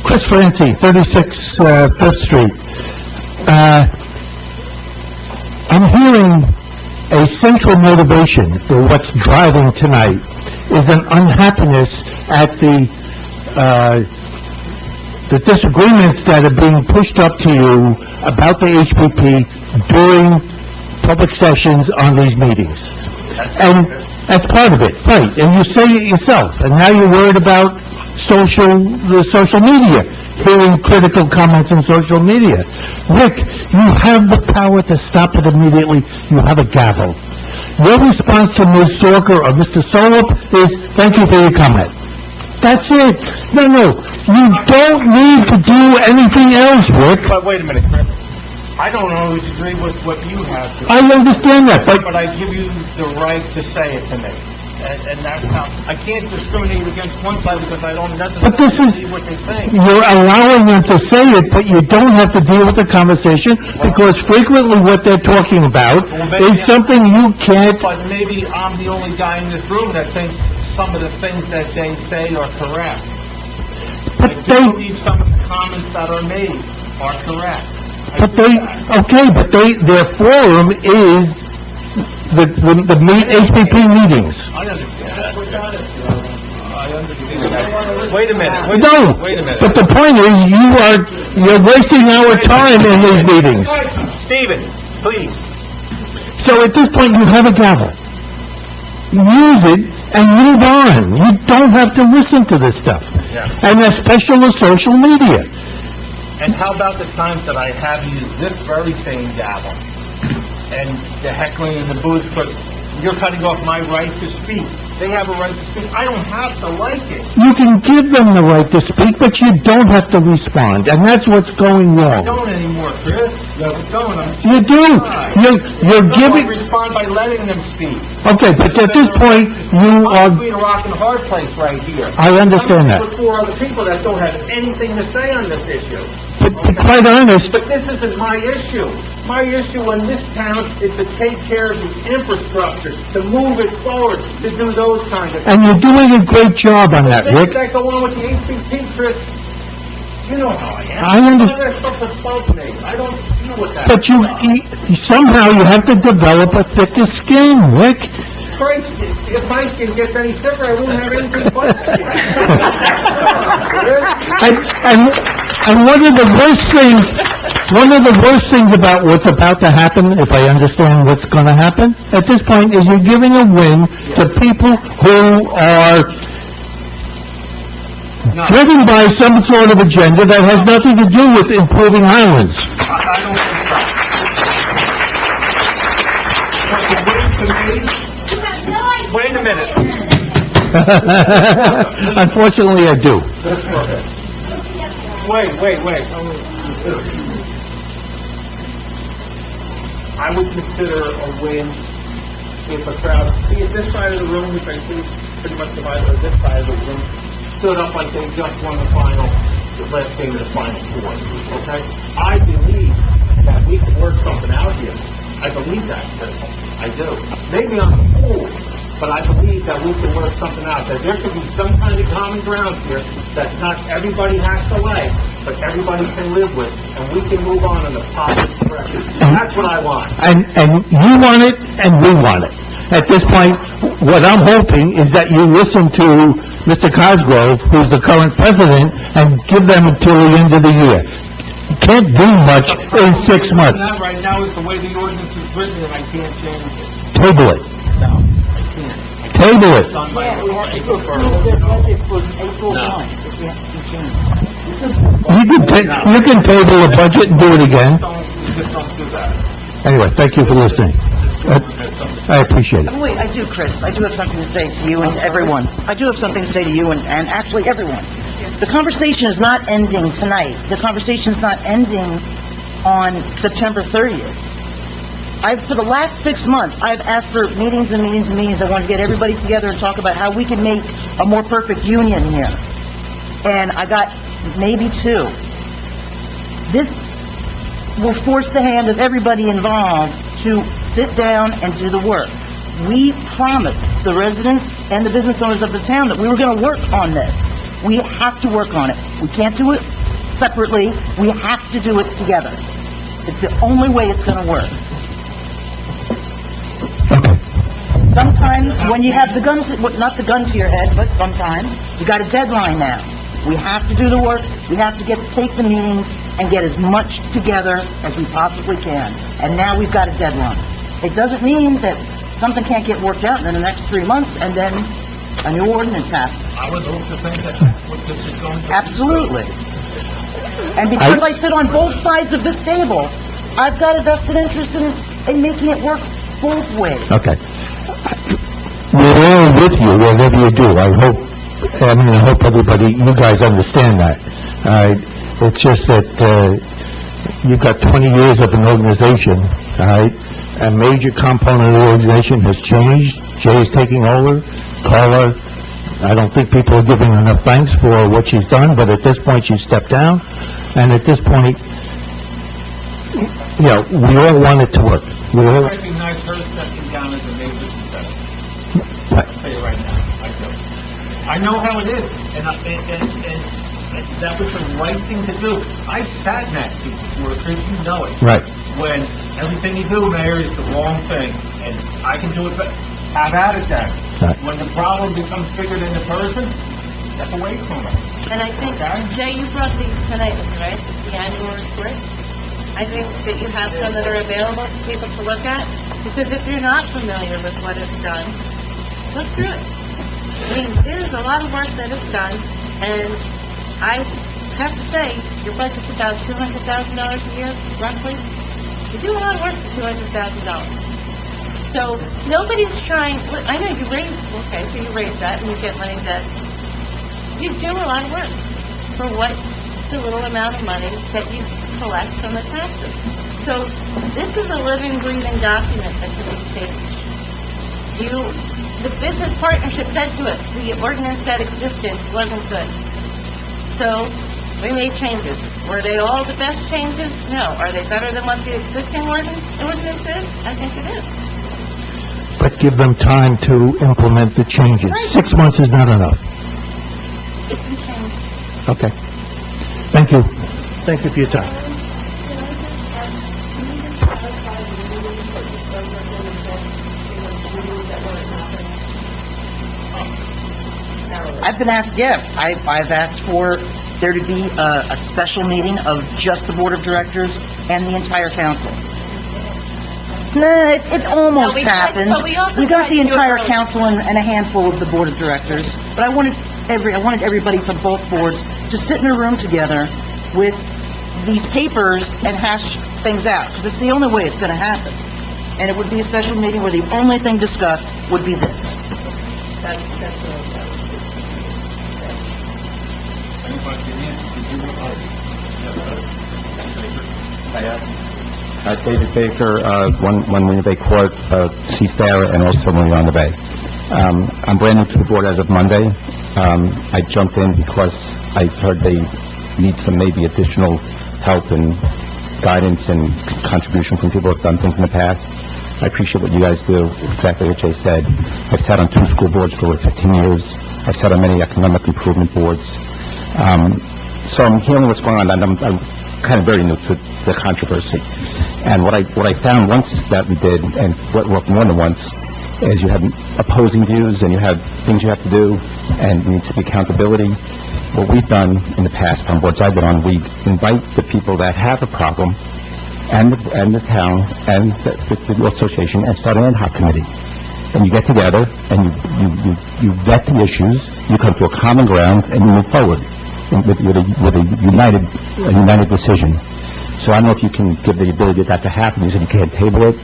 I: Chris Francie, 36 Fifth Street. I'm hearing a central motivation for what's driving tonight is an unhappiness at the disagreements that are being pushed up to you about the HPP during public sessions on these meetings. And that's part of it, right, and you say it yourself, and now you're worried about the social media, hearing critical comments on social media. Rick, you have the power to stop it immediately. You have a gavel. Your response to Ms. Sorker or Mr. Solop is, thank you for your comment. That's it. No, you don't need to do anything else, Rick.
D: But wait a minute, Chris. I don't always agree with what you have to say.
I: I understand that,
D: But I give you the right to say it to me. And that's how, I can't discriminate against one side because I don't
I: But this
D: necessarily
I: is-
D: see what they think.
I: You're allowing them to say it, but you don't have to deal with the conversation, because frequently what they're talking about is something you can't...
D: But maybe I'm the only guy in this room that thinks some of the things that they say are correct.
I: But
D: I do
I: they...
D: believe some of the comments that are made are correct.
I: But their forum is the HPP meetings.
D: I understand that. I understand that. Wait a minute.
I: No,
D: Wait a minute.
I: but the point is, you're wasting our time in these meetings.
D: Stephen, please.
I: So at this point, you have a gavel. Use it and move on. You don't have to listen to this stuff.
D: Yeah.
I: And especially with social media.
D: And how about the times that I have used this very same gavel and the heckling and the booze, because you're cutting off my right to speak. They have a right to speak. I don't have to like it.
I: You can give them the right to speak, but you don't have to respond, and that's what's going
D: I
I: wrong.
D: don't anymore, Chris. It's going.
I: You do. You're
D: I
I: giving...
D: respond by letting them speak.
I: Okay, but at this point, you
D: I'm
I: are...
D: between a rock and a hard place right here.
I: I understand that.
D: I'm with four other people that don't have anything to say on this issue.
I: But to be quite honest,
D: But this isn't my issue. My issue in this town is to take care of the infrastructure, to move it forward, to do those kinds of things.
I: and you're doing a great job on that,
D: Things
I: Rick.
D: that go on with the HPP, Chris, you know how I am.
I: I under-
D: Some of that stuff is above me. I don't deal with that.
I: But somehow you have to develop a thicker skin, Rick.
D: Christ, if my skin gets any thicker, I won't have anything but skin.
I: And one of the worst things about what's about to happen, if I understand what's going to happen, at this point, is you're giving a win to people who are driven by some sort of agenda that has nothing to do with improving Highlands.
D: I don't think so. Wait a minute.
I: Unfortunately, I do.
D: Wait. I would consider a win if a crowd, see at this side of the room, which I see pretty much divided on this side of the room, stood up like they just won the last game of the final four, okay? I believe that we can work something out here. I believe that, I do. Maybe I'm a fool, but I believe that we can work something out, that there could be some kind of common ground here that not everybody has to like, but everybody can live with, and we can move on in a positive direction. That's what I want.
I: And you want it, and we want it. At this point, what I'm hoping is that you listen to Mr. Cosgrove, who's the current president, and give them until the end of the year. You can't do much in 6 months.
D: That right now is the way the ordinance is written, and I can't change it.
I: Table it.
D: No, I can't.
I: Table it.
D: It's on my
G: April 9th, if we have to change.
I: You can table a budget and do it again.
D: Just don't do that.
I: Anyway, thank you for listening. I appreciate it.
G: Wait, I do, Chris. I do have something to say to you and everyone. I do have something to say to you and actually everyone. The conversation is not ending tonight. The conversation is not ending on September 30th. For the last 6 months, I've asked for meetings and meetings and meetings. I want to get everybody together and talk about how we can make a more perfect union here. And I got maybe 2. This will force the hand of everybody involved to sit down and do the work. We promised the residents and the business owners of the town that we were going to work on this. We have to work on it. We can't do it separately. We have to do it together. It's the only way it's going to work. Sometimes, when you have the gun, not the gun to your head, but sometimes, you got a deadline now. We have to do the work, we have to take the meetings, and get as much together as we possibly can. And now we've got a deadline. It doesn't mean that something can't get worked out in the next 3 months, and then a new ordinance happens.
D: I would also think that that's what this is going to be.
G: Absolutely. And because I sit on both sides of this table, I've got a vested interest in making it work both ways.
I: Okay. We're all with you, whatever you do. I hope everybody, you guys understand that. It's just that, you've got 20 years of an organization, all right? A major component of the organization has changed. Jay's taking over. Carla, I don't think people are giving enough thanks for what she's done, but at this point, she's stepped down. And at this point, we all want it to work. We all...
D: I recognize her stepping down as a major success. I'll tell you right now, I do. I know how it is, and that was the right thing to do. I sat in that seat before, Chris, you know it.
I: Right.
D: When everything you do, Mayor, is the wrong thing, and I can do it better. Have at it then.
I: Right.
D: When the problem becomes bigger than the person, step away from it.
H: And I think, Jay, you brought these tonight, right? The annual report? I think that you have some that are available for people to look at, because if you're not familiar with what is done, look through it. I mean, there's a lot of work that is done, and I have to say, your budget's about $200,000 a year, roughly. You do a lot of work for $200,000. So, nobody's trying, I know you raise, okay, so you raise that, and you get money that, you do a lot of work for what the little amount of money that you collect from the taxes. So, this is a living, breathing document that can be changed. The business partnership said to us, the ordinance that existed wasn't good. So, we made changes. Were they all the best changes? No. Are they better than what the existing ordinance is? I think it is.
I: But give them time to implement the changes. 6 months is not enough.
H: It can change.
I: Okay. Thank you. Thank you for your time.
G: I've been asked, I've asked for there to be a special meeting of just the board of directors and the entire council. No, it almost happened.
H: but we also
G: We got
H: tried
G: the
H: to do it
G: entire
H: early.
G: council and a handful of the board of directors, but I wanted everybody from both boards to sit in a room together with these papers and hash things out, because it's the only way it's going to happen. And it would be a special meeting where the only thing discussed would be this.
J: David Baker, 1 Marina Bay Court, Seafarer, and also Marina on the Bay. I'm brand new to the board as of Monday. I jumped in because I heard they need some maybe additional help and guidance and contribution from people who have done things in the past. I appreciate what you guys do, exactly what Jay said. I've sat on 2 school boards for over 15 years. I've sat on many economic improvement boards. So I'm hearing what's going on, and I'm kind of very new to the controversy. And what I found once that we did, and what worked more than once, is you have opposing views, and you have things you have to do, and there needs to be accountability. What we've done in the past on boards I've been on, we invite the people that have a problem, and the town, and the association, and start an ad hoc committee. And you get together, and you vet the issues, you come to a common ground, and you move forward with a united decision. So I don't know if you can give the ability for that to happen. You said you can't table it,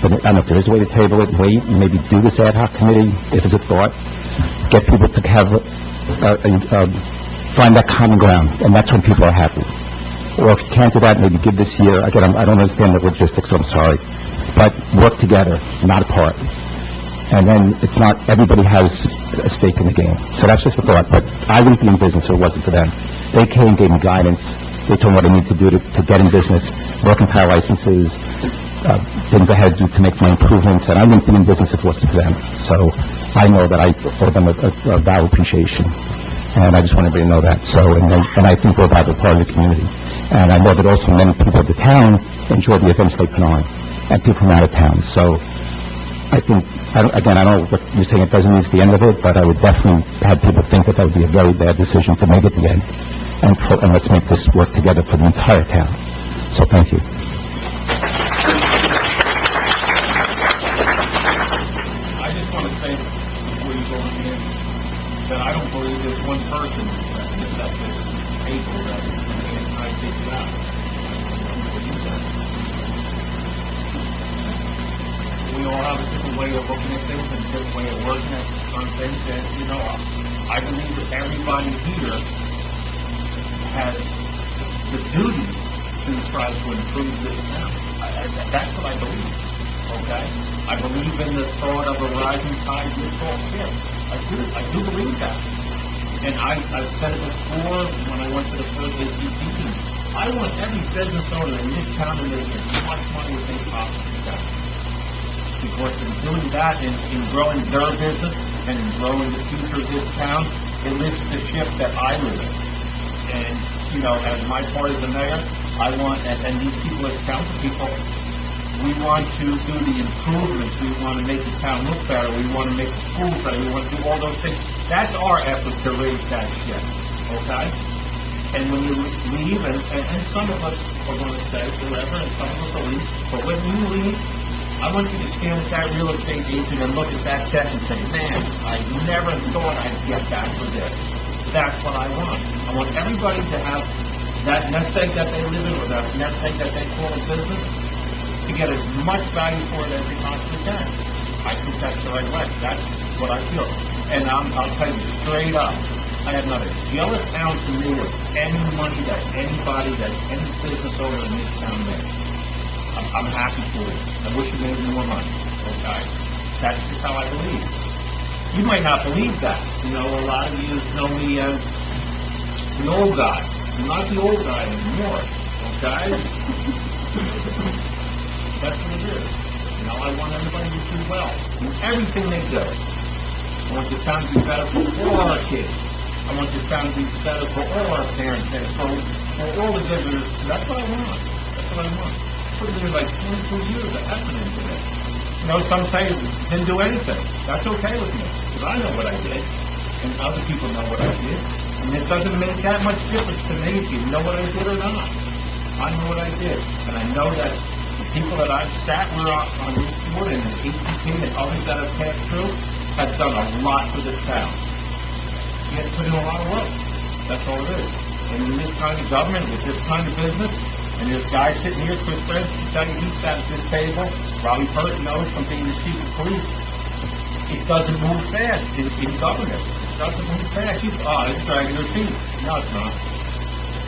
J: but I don't know if there is a way to table it, wait, and maybe do this ad hoc committee, if it's a thought, get people to have find that common ground, and that's when people are happy. Or if you can't do that, maybe give this year, again, I don't understand the logistics, I'm sorry, but work together, not apart. And then it's not, everybody has a stake in the game. So that's just a thought, but I wouldn't be in business if it wasn't for them. They came, gave me guidance, they told me what I need to do to get in business, working power licenses, things I had to do to make my improvements, and I wouldn't be in business if it wasn't for them. So I know that I owe them a value appreciation, and I just want everybody to know that. So, and I think we're a vital part of the community. And I know that also many people of the town enjoy the events they put on, and people from out of town. So I think, I don't know what you're saying, it doesn't mean it's the end of it, but I would definitely have people think that that would be a very bad decision to make it the end. And let's make this work together for the entire town. So thank you.
D: I just want to say, before you go in, that I don't believe there's one person that is able to try to figure it out. I don't believe that. We all have a different way of looking at things and a different way of working on things, and, you know, I believe that everybody here has the duty to try to improve this town. That's what I believe, okay? I believe in the thought of a rising tide lifts all ships. I do believe that. And I've said it before when I went to the first ACP meeting. I want every business owner in this town to make as much money as they possibly can. Because in doing that, in growing their business and in growing the future of this town, it lifts the ship that I live in. And, you know, as my part as the mayor, I want, and these people as council people, we want to do the improvements. We want to make the town look better. We want to make the schools better. We want to do all those things. That's our effort to raise that ship, okay? And when you leave, and some of us are going to stay forever, and some of us will leave, but when you leave, I want you to stand at that real estate agent and look at that check and say, man, I never thought I'd get that for this. That's what I want. I want everybody to have that nest egg that they live in, or that nest egg that they call a business, to get as much value for it as they possibly can. I think that's the right way. That's what I feel. And I'll tell you straight up, I have not a jealous ounce in me of any money that anybody, that any business owner in this town makes. I'm happy for it. I wish you made more money, okay? That's just how I believe. You might not believe that. You know, a lot of you know me as the old guy. I'm not the old guy anymore, okay? That's what it is. You know, I want everybody to do well in everything they do. I want this town to be better for all our kids. I want this town to be better for all our parents and for all the visitors. That's what I want. That's what I want. Put in like 22 years of effort into this. You know, some say didn't do anything. That's okay with me, because I know what I did, and other people know what I did. And it doesn't make that much difference to me if you know what I did or not. I know what I did, and I know that the people that I've sat with on this board and the ACP and others that have passed through have done a lot for this town. You have to put in a lot of work. That's all it is. And in this kind of government, with this kind of business, and this guy sitting here, Chris Prince, he sat at this table, Robbie Pert knows from being the chief of police. It doesn't move fast in government. It doesn't move fast. It's dragging their feet. No, it's not.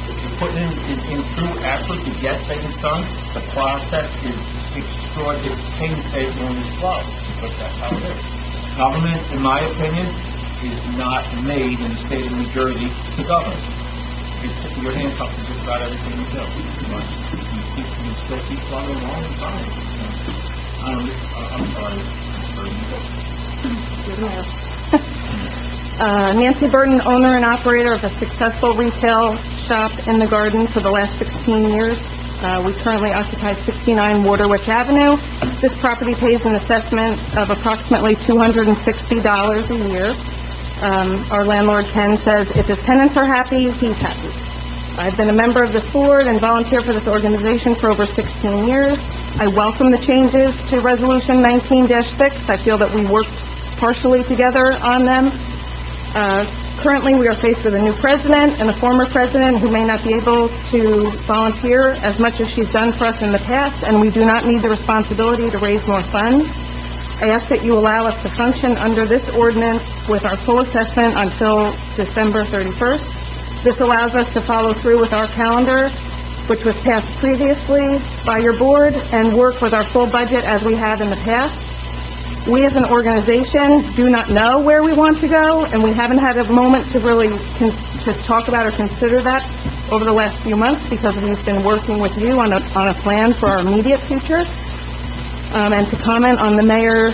D: If you're putting in true effort to get things done, the process is extraordinary, painstaking and slow, because that's how it is. Government, in my opinion, is not made in the state of New Jersey to govern. It's your hands up to just about everything you do. You still keep plugging along and fine. I'm sorry.
K: Nancy Burton, owner and operator of a successful retail shop in the Garden for the last 16 years. We currently occupy 69 Waterwich Avenue. This property pays an assessment of approximately $260 a year. Our landlord, Ken, says if his tenants are happy, he's happy. I've been a member of this board and volunteer for this organization for over 16 years. I welcome the changes to Resolution 19-6. I feel that we worked partially together on them. Currently, we are faced with a new president and a former president who may not be able to volunteer as much as she's done for us in the past, and we do not need the responsibility to raise more funds. I ask that you allow us to function under this ordinance with our full assessment until December 31st. This allows us to follow through with our calendar, which was passed previously by your board, and work with our full budget as we have in the past. We as an organization do not know where we want to go, and we haven't had a moment to really to talk about or consider that over the last few months because we've been working with you on a plan for our immediate future. And to comment on the mayor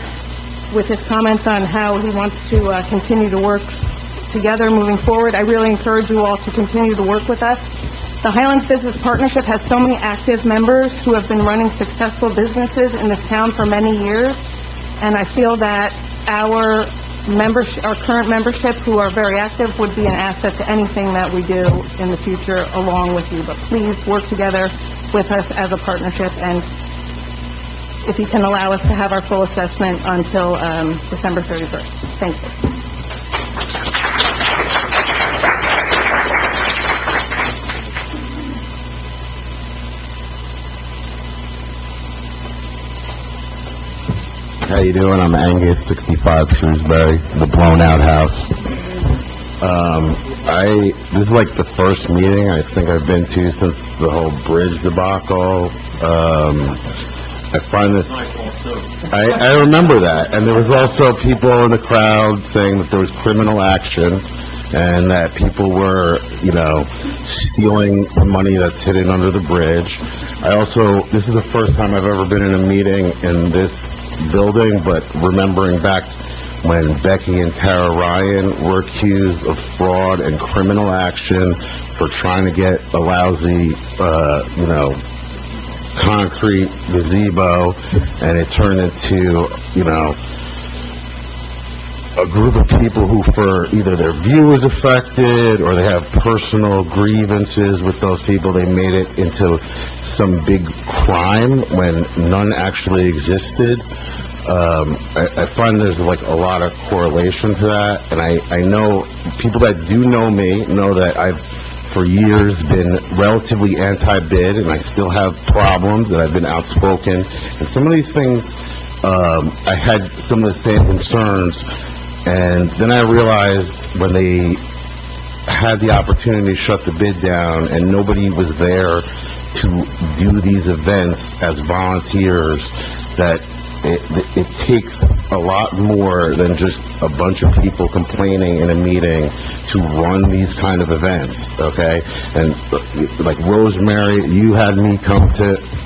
K: with his comments on how he wants to continue to work together moving forward, I really encourage you all to continue to work with us. The Highlands Business Partnership has so many active members who have been running successful businesses in this town for many years, and I feel that our current membership, who are very active, would be an asset to anything that we do in the future along with you. But please work together with us as a partnership, and if you can allow us to have our full assessment until December 31st. Thank you.
L: How you doing? I'm Angus, 65 Shrewsbury, the blown-out house. This is like the first meeting I think I've been to since the whole bridge debacle. I find this... I remember that, and there was also people in the crowd saying that there was criminal action, and that people were, stealing the money that's hidden under the bridge. This is the first time I've ever been in a meeting in this building, but remembering back when Becky and Tara Ryan were accused of fraud and criminal action for trying to get a lousy, concrete gazebo, and it turned into, a group of people who, for either their view was affected or they have personal grievances with those people, they made it into some big crime when none actually existed. I find there's like a lot of correlation to that, and I know people that do know me know that I've for years been relatively anti-bid, and I still have problems, and I've been outspoken, and some of these things, I had some of the same concerns. And then I realized when they had the opportunity to shut the bid down and nobody was there to do these events as volunteers, that it takes a lot more than just a bunch of people complaining in a meeting to run these kind of events, okay? And like Rosemary, you had me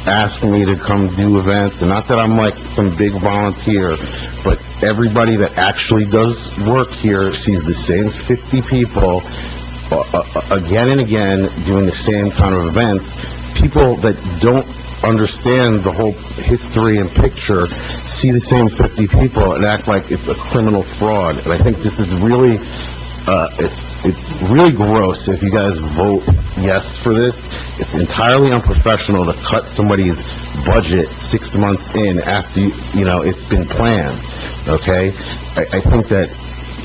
L: ask me to come do events, and not that I'm like some big volunteer, but everybody that actually does work here sees the same 50 people again and again doing the same kind of events. People that don't understand the whole history and picture see the same 50 people and act like it's a criminal fraud. And I think this is really, it's really gross if you guys vote yes for this. It's entirely unprofessional to cut somebody's budget 6 months in after, it's been planned, okay? I think that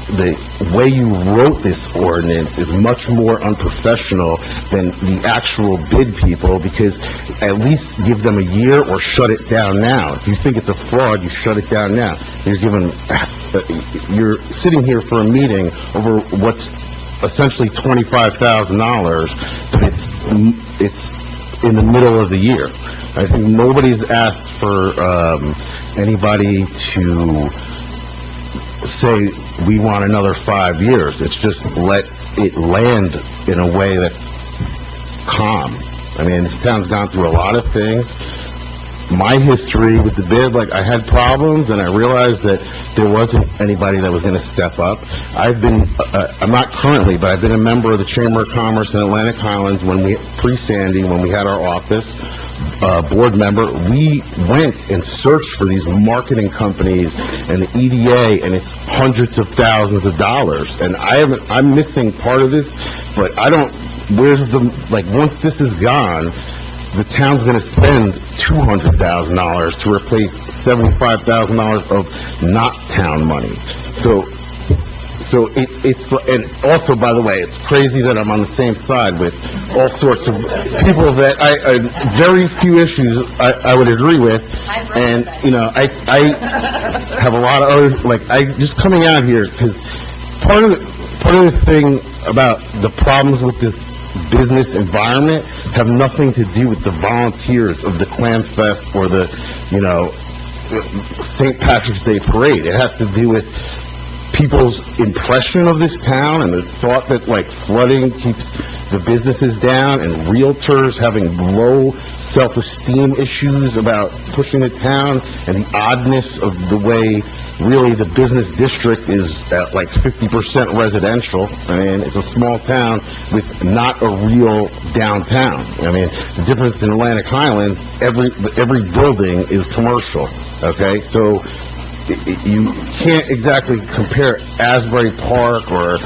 L: the way you wrote this ordinance is much more unprofessional than the actual bid people, because at least give them a year or shut it down now. If you think it's a fraud, you shut it down now. You're sitting here for a meeting over what's essentially $25,000, but it's in the middle of the year. I think nobody's asked for anybody to say we want another 5 years. It's just let it land in a way that's calm. I mean, this town's gone through a lot of things. My history with the bid, I had problems, and I realized that there wasn't anybody that was going to step up. I'm not currently, but I've been a member of the Chamber of Commerce in Atlantic Highlands pre-Sandy, when we had our office. Board member, we went and searched for these marketing companies and the EDA, and it's hundreds of thousands of dollars. And I'm missing part of this, but once this is gone, the town's going to spend $200,000 to replace $75,000 of not town money. So it's, and also, by the way, it's crazy that I'm on the same side with all sorts of people that very few issues I would agree with, and, I have a lot of other, just coming out here, because part of it, part of the thing about the problems with this business environment have nothing to do with the volunteers of the Clam Fest or the, St. Patrick's Day Parade. It has to do with people's impression of this town and the thought that, like, flooding keeps the businesses down and realtors having low self-esteem issues about pushing the town and the oddness of the way really the business district is at like 50% residential. I mean, it's a small town with not a real downtown. I mean, the difference in Atlantic Highlands, every building is commercial, okay? So you can't exactly compare Asbury Park or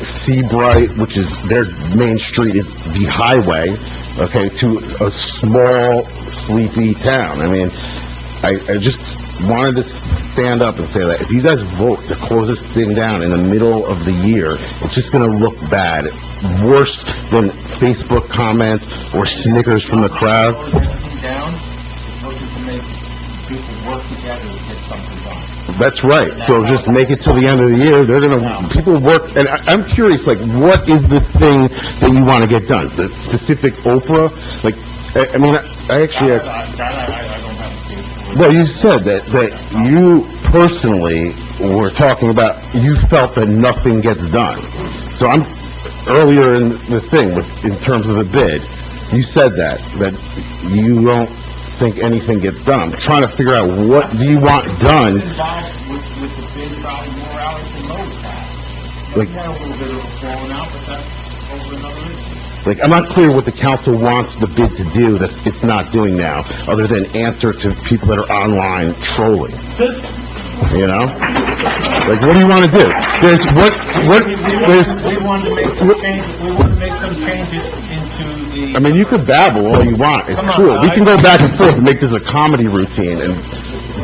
L: Seabright, which is their main street is the highway, okay, to a small, sleepy town. I mean, I just wanted to stand up and say that if you guys vote to close this thing down in the middle of the year, it's just going to look bad, worse than Facebook comments or snickers from the crowd.
D: Down, looking to make people work together to get something done.
L: That's right. So just make it till the end of the year. They're gonna, people work, and I'm curious, like, what is the thing that you want to get done? The specific Oprah? Like, I mean, I actually...
D: I don't have a feel.
L: Well, you said that you personally were talking about, you felt that nothing gets done. So I'm, earlier in the thing, in terms of the bid, you said that you don't think anything gets done. I'm trying to figure out, what do you want done?
D: Involved with the bid, probably more hours than those guys.
L: Like,
D: We had a little bit of a falling out, but that's over another issue.
L: Like, I'm not clear what the council wants the bid to do that it's not doing now, other than answer to people that are online trolling. You know? Like, what do you want to do? There's,
D: We wanted to make some changes, into the...
L: I mean, you could babble all you want, it's
D: Come on,
L: cool. We
D: guys.
L: can go back and forth and make this a comedy routine and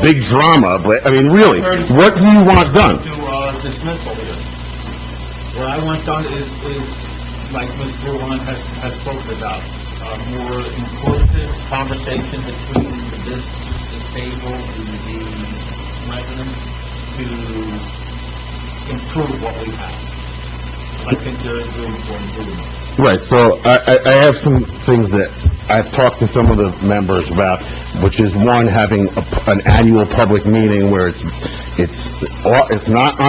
L: big drama, but, I mean, really, what do you want done?
D: To dismissal here. What I want done is like Ms. Brewer has spoken about, more inclusive conversation between the business, the table, the residents, to improve what we have. I think there is room for improvement.
L: Right, so I have some things that I've talked to some of the members about, which is one, having an annual public meeting where it's not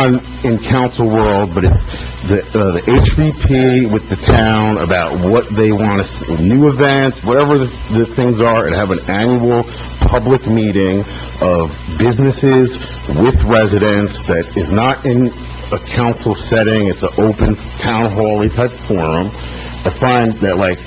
L: in council world, but it's the HVP with the town about what they want to, new events, whatever the things are, and have an annual public meeting of businesses with residents that is not in a council setting, it's an open town hall type forum. I find that, like,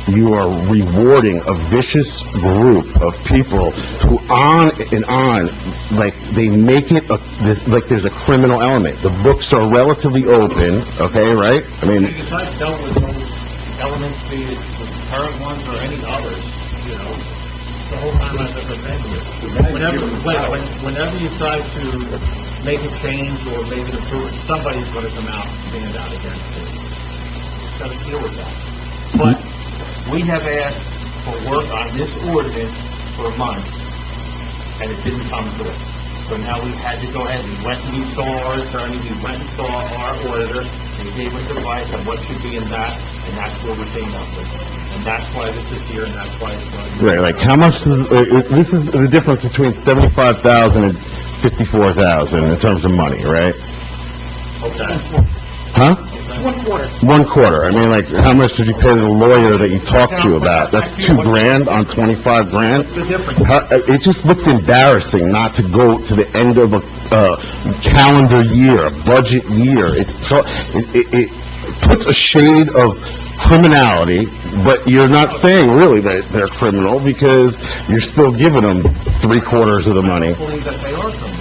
L: you are rewarding a vicious group of people who on and on, like, they make it like there's a criminal element. The books are relatively open, okay, right? I mean,
D: Because I've dealt with those elements, be it the current ones or any others, the whole time I've ever been here. Whenever you try to make a change or make an improvement, somebody's going to come out and stand out against it. Got to deal with that. But we have asked for work on this ordinance for months, and it didn't come through. So now we had to go ahead, we saw our attorney, we went and saw our auditor, and he gave us advice on what should be in that, and that's where we came up with it. And that's why this is here, and that's why it's going to be...
L: right, like, how much this is the difference between $75,000 and $54,000 in terms of money, right?
D: Okay.
L: Huh?
G: 1/4.
L: 1/4. I mean, like, how much did you pay the lawyer that you talked to about? That's $2,000 on $25,000?
D: The difference.
L: It just looks embarrassing not to go to the end of a calendar year, a budget year. It puts a shade of criminality, but you're not saying really that they're criminal because you're still giving them 3/4 of the money.
D: I believe that they are criminals.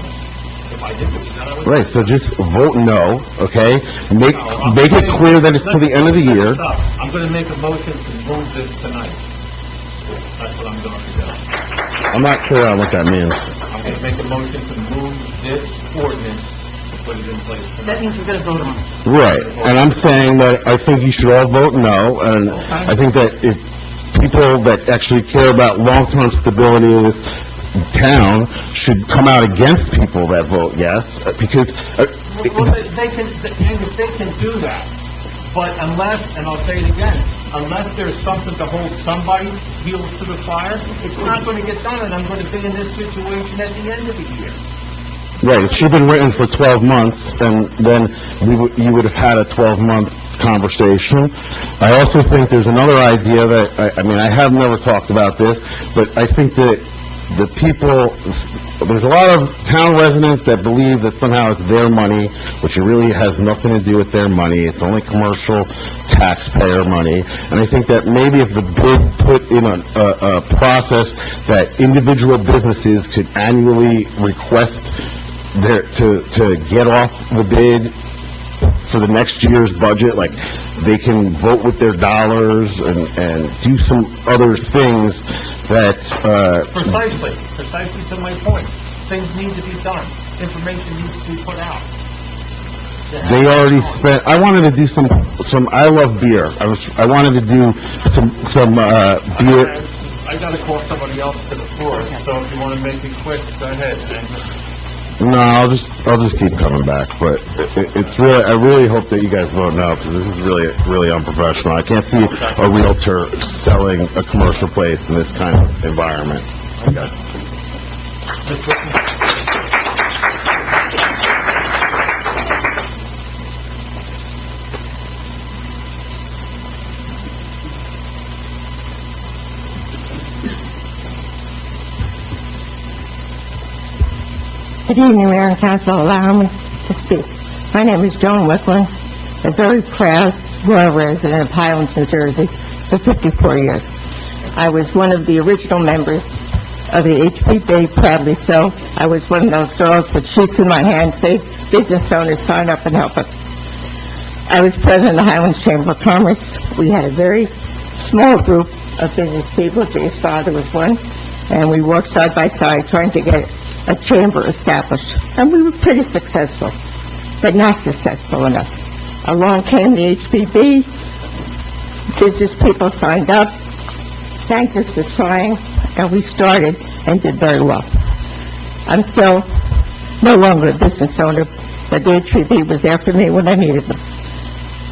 D: If I did what you said, I would...
L: Right, so just vote no, okay? Make it clear that it's to the end of the year.
D: I'm going to make a motion to move this tonight. That's what I'm going to do.
L: I'm not clear on what that means.
D: I'm going to make a motion to move this ordinance to put it in place tonight.
G: That means we're gonna vote on it.
L: Right, and I'm saying that I think you should all vote no, and I think that if people that actually care about long-term stability of this town should come out against people that vote yes, because,
D: Well, they can do that, but unless, and I'll say it again, unless there's something to hold somebody's heels to the fire, it's not going to get done, and I'm going to be in this situation at the end of the year.
L: right, it should have been written for 12 months, and then you would have had a 12-month conversation. I also think there's another idea that, I have never talked about this, but I think that the people, there's a lot of town residents that believe that somehow it's their money, which it really has nothing to do with their money. It's only commercial taxpayer money. And I think that maybe if the bid put in a process that individual businesses could annually request to get off the bid for the next year's budget, like they can vote with their dollars and do some other things that,
D: Precisely to my point. Things need to be done. Information needs to be put out.
L: they already spent, I wanted to do some, I love beer. I wanted to do some beer.
D: I gotta call somebody else to the floor, so if you wanna make it quick, go ahead.
L: No, I'll just keep coming back, but it's really, I really hope that you guys vote no, because this is really unprofessional. I can't see a realtor selling a commercial place in this kind of environment. Okay.
C: Good evening, Mayor and Council. Allow me to speak. My name is Joan Wicklund, a very proud rural resident of Highlands, New Jersey, for 54 years. I was one of the original members of the HPB, proudly so. I was one of those girls with sheets in my hand saying, business owners, sign up and help us. I was president of the Highlands Chamber of Commerce. We had a very small group of business people. Jay's father was one, and we worked side by side trying to get a chamber established. And we were pretty successful, but not successful enough. Along came the HPB. Business people signed up, thanked us for trying, and we started and did very well. I'm still no longer a business owner, but the HPB was there for me when I needed them.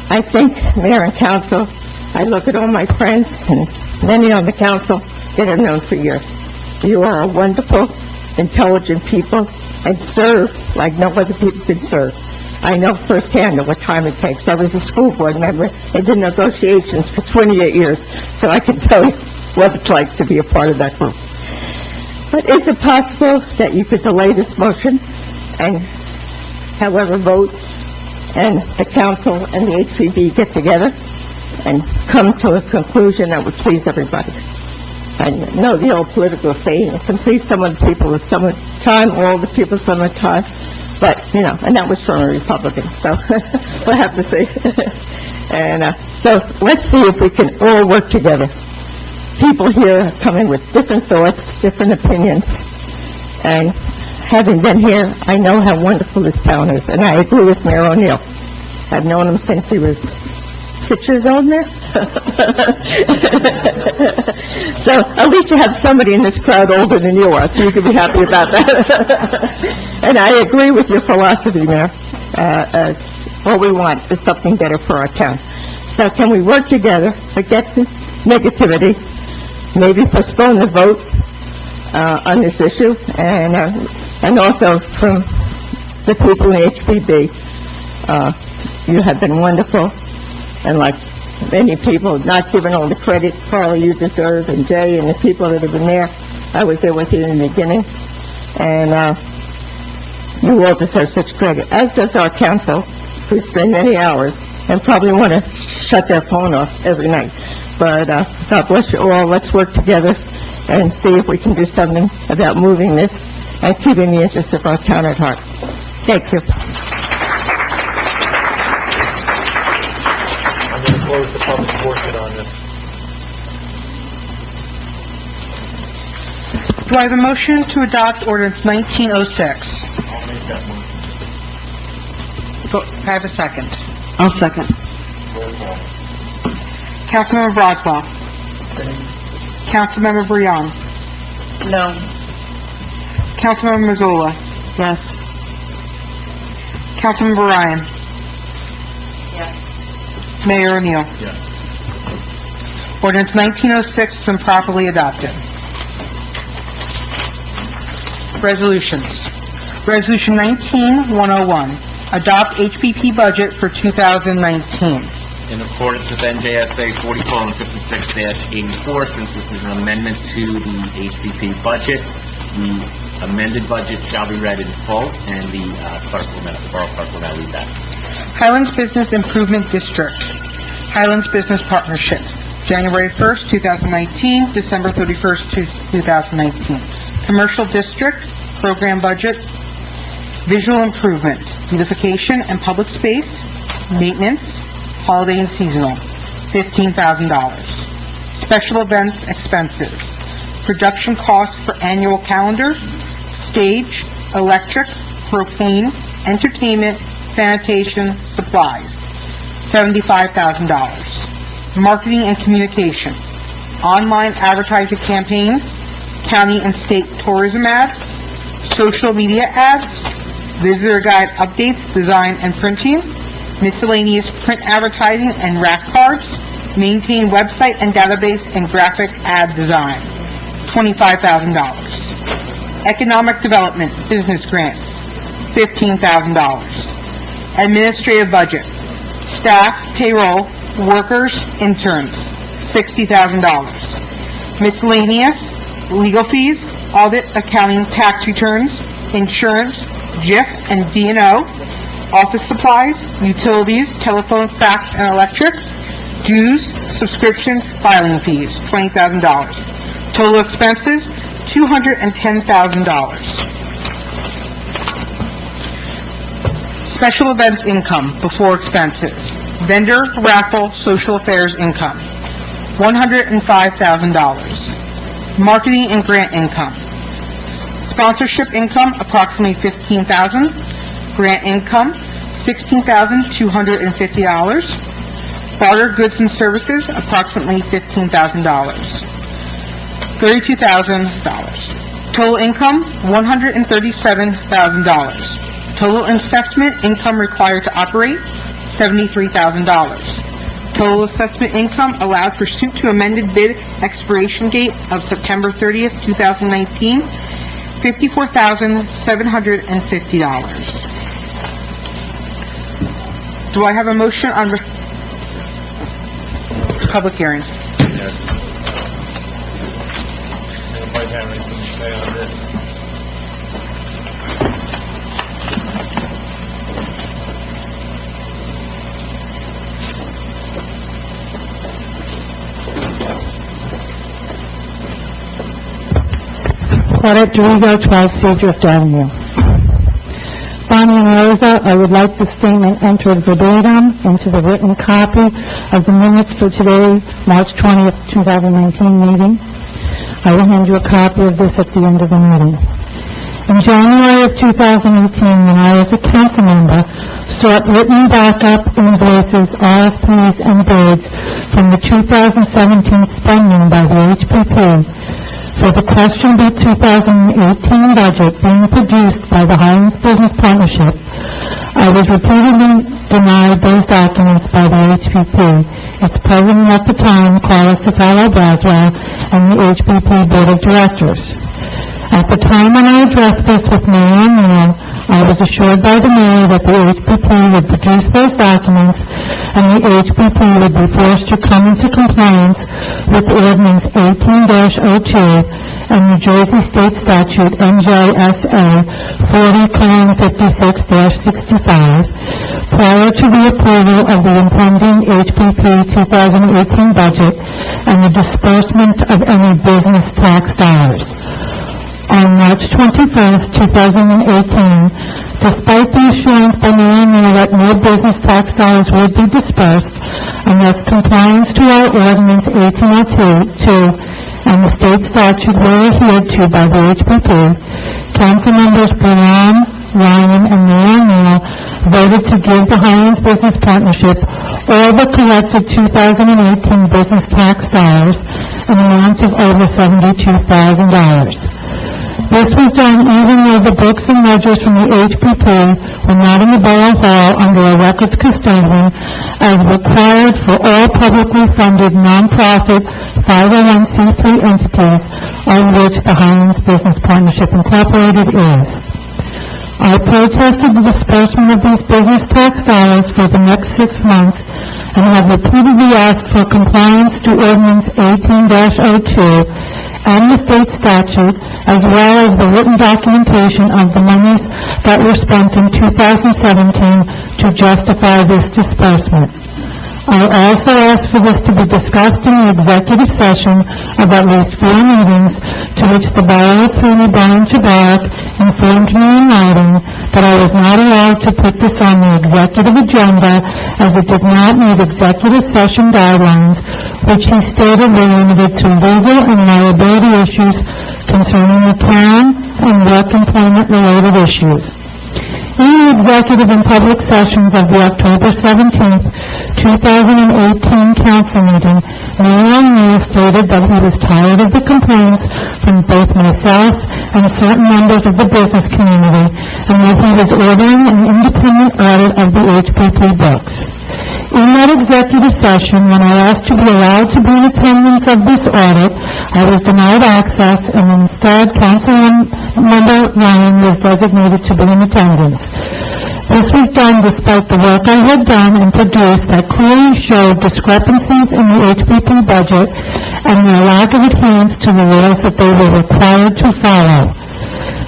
C: I think, Mayor and Council, I look at all my friends and many on the council that I've known for years. You are a wonderful, intelligent people and serve like no other people can serve. I know firsthand what time it takes. I was a school board member and did negotiations for 28 years, so I can tell you what it's like to be a part of that group. But is it possible that you could delay this motion and, however, vote and the council and the HPB get together and come to a conclusion that would please everybody? I know the old political saying, it can please some of the people with some time, all the people some of the time, but, and that was from a Republican, so we'll have to see. And so let's see if we can all work together. People here are coming with different thoughts, different opinions, and having been here, I know how wonderful this town is, and I agree with Mayor O'Neill. I've known him since he was 6 years old, Mayor? So at least you have somebody in this crowd older than you are, so you can be happy about that. And I agree with your philosophy, Mayor. All we want is something better for our town. So can we work together, forget the negativity, maybe postpone the vote on this issue, and also from the people in HPB, you have been wonderful, and like many people, not given all the credit, Carly, you deserve, and Jay, and the people that have been there. I was there with you in the beginning, and you all deserve such credit, as does our council, who spend many hours and probably want to shut their phone off every night. But God bless you all. Let's work together and see if we can do something about moving this and keeping the interests of our town at heart. Thank you.
B: I'm going to close the public portion on this.
A: Do I have a motion to adopt ordinance 1906?
B: I'll make that motion.
A: I have a second.
C: I'll second.
B: Roll call.
A: Councilmember Broswell. Councilmember Breon.
C: No.
A: Councilmember Mazzola.
C: Yes.
A: Councilmember Ryan.
H: Yes.
A: Mayor O'Neill.
B: Yes.
A: Ordinance 1906 has been properly adopted. Resolutions. Resolution 19101, adopt HPP budget for 2019.
M: In accordance with NJSA 40:56-84, since this is an amendment to the HPP budget, the amended budget shall be read in full, and the borough clerk will now read that.
A: Highlands Business Improvement District, Highlands Business Partnership, January 1st, 2019, December 31st, 2019. Commercial District, Program Budget, Visual Improvement, Beautification and Public Space, Maintenance, Holiday and Seasonal, $15,000. Special Events Expenses, Production Costs for Annual Calendar, Stage, Electric, Propane, Entertainment, Sanitation, Supplies, $75,000. Marketing and Communication, Online Advertising Campaigns, County and State Tourism Ads, Social Media Ads, Visitor Guide Updates, Design and Printing, Miscellaneous Print Advertising and Rack Cards, Maintain Website and Database and Graphic Ad Design, $25,000. Economic Development Business Grants, $15,000. Administrative Budget, Staff, Payroll, Workers, Interns, $60,000. Miscellaneous, Legal Fees, Audit, Accounting, Tax Returns, Insurance, GIF and D&O, Office Supplies, Utilities, Telephone, Fax, and Electric, Dues, Subscriptions, Filing Fees, $20,000. Total expenses, $210,000. Special Events Income Before Expenses, Vendor, Raffle, Social Affairs Income, $105,000. Marketing and Grant Income, Sponsorship Income, approximately $15,000. Grant Income, $16,250. Barter Goods and Services, approximately $15,000. $32,000. Total income, $137,000. Total assessment income required to operate, $73,000. Total assessment income allowed pursuant to amended bid expiration date of September 30th, 2019, $54,750. Do I have a motion on the public hearing?
B: Anybody have anything to say on this?
N: Claudette Dorigo, 12 Seadrift Avenue. Bonnie and Rosa, I would like the statement entered verbatim into the written copy of the minutes for today, March 20th, 2019 meeting. I will hand you a copy of this at the end of the meeting. In January of 2018, when I, as a council member, sought written backup invoices, RFPs, and bids from the 2017 spending by the HPP for the questionable 2018 budget being produced by the Highlands Business Partnership, I was repeatedly denied those documents by the HPP, its president at the time, Carlos Cefalo Braswell, and the HPP Board of Directors. At the time when I addressed this with Mayor O'Neill, I was assured by the mayor that the HPP would produce those documents and the HPP would be forced to come into compliance with Ordinance 18-02 and New Jersey State Statute NJSA 40:56-65 prior to the approval of the impending HPP 2018 budget and the disbursement of any business tax dollars. On March 21st, 2018, despite the assurance by Mayor O'Neill that no business tax dollars would be dispersed unless compliance to our Ordinance 1802 and the state statute were adhered to by the HPP, council members Brown, Ryan, and Mayor O'Neill voted to give the Highlands Business Partnership all the collected 2018 business tax dollars, an amount of over $72,000. This was done even though the books and ledgers from the HPP were not in the Borough Hall under a records custodian as required for all publicly funded nonprofit 501c3 entities on which the Highlands Business Partnership Incorporated is. I protested the disbursement of these business tax dollars for the next 6 months and have repeatedly asked for compliance to Ordinance 18-02 and the state statute, as well as the written documentation of the monies that were spent in 2017 to justify this disbursement. I also asked for this to be discussed in the executive session of at least 4 meetings, to which the Borough Attorney Brian Chabarak informed me in writing that I was not allowed to put this on the executive agenda as it did not meet executive session guidelines, which he stated were limited to legal and liability issues concerning the town and work employment-related issues. In the executive and public sessions of the October 17, 2018 council meeting, Mayor O'Neill stated that he was tired of the complaints from both myself and certain members of the business community, and that he was ordering an independent audit of the HPP books. In that executive session, when I asked to be allowed to be in attendance of this audit, I was denied access, and instead, Councilmember Ryan was designated to be in attendance. This was done despite the work I had done and produced that clearly showed discrepancies in the HPP budget and their lack of adherence to the laws that they were required to follow.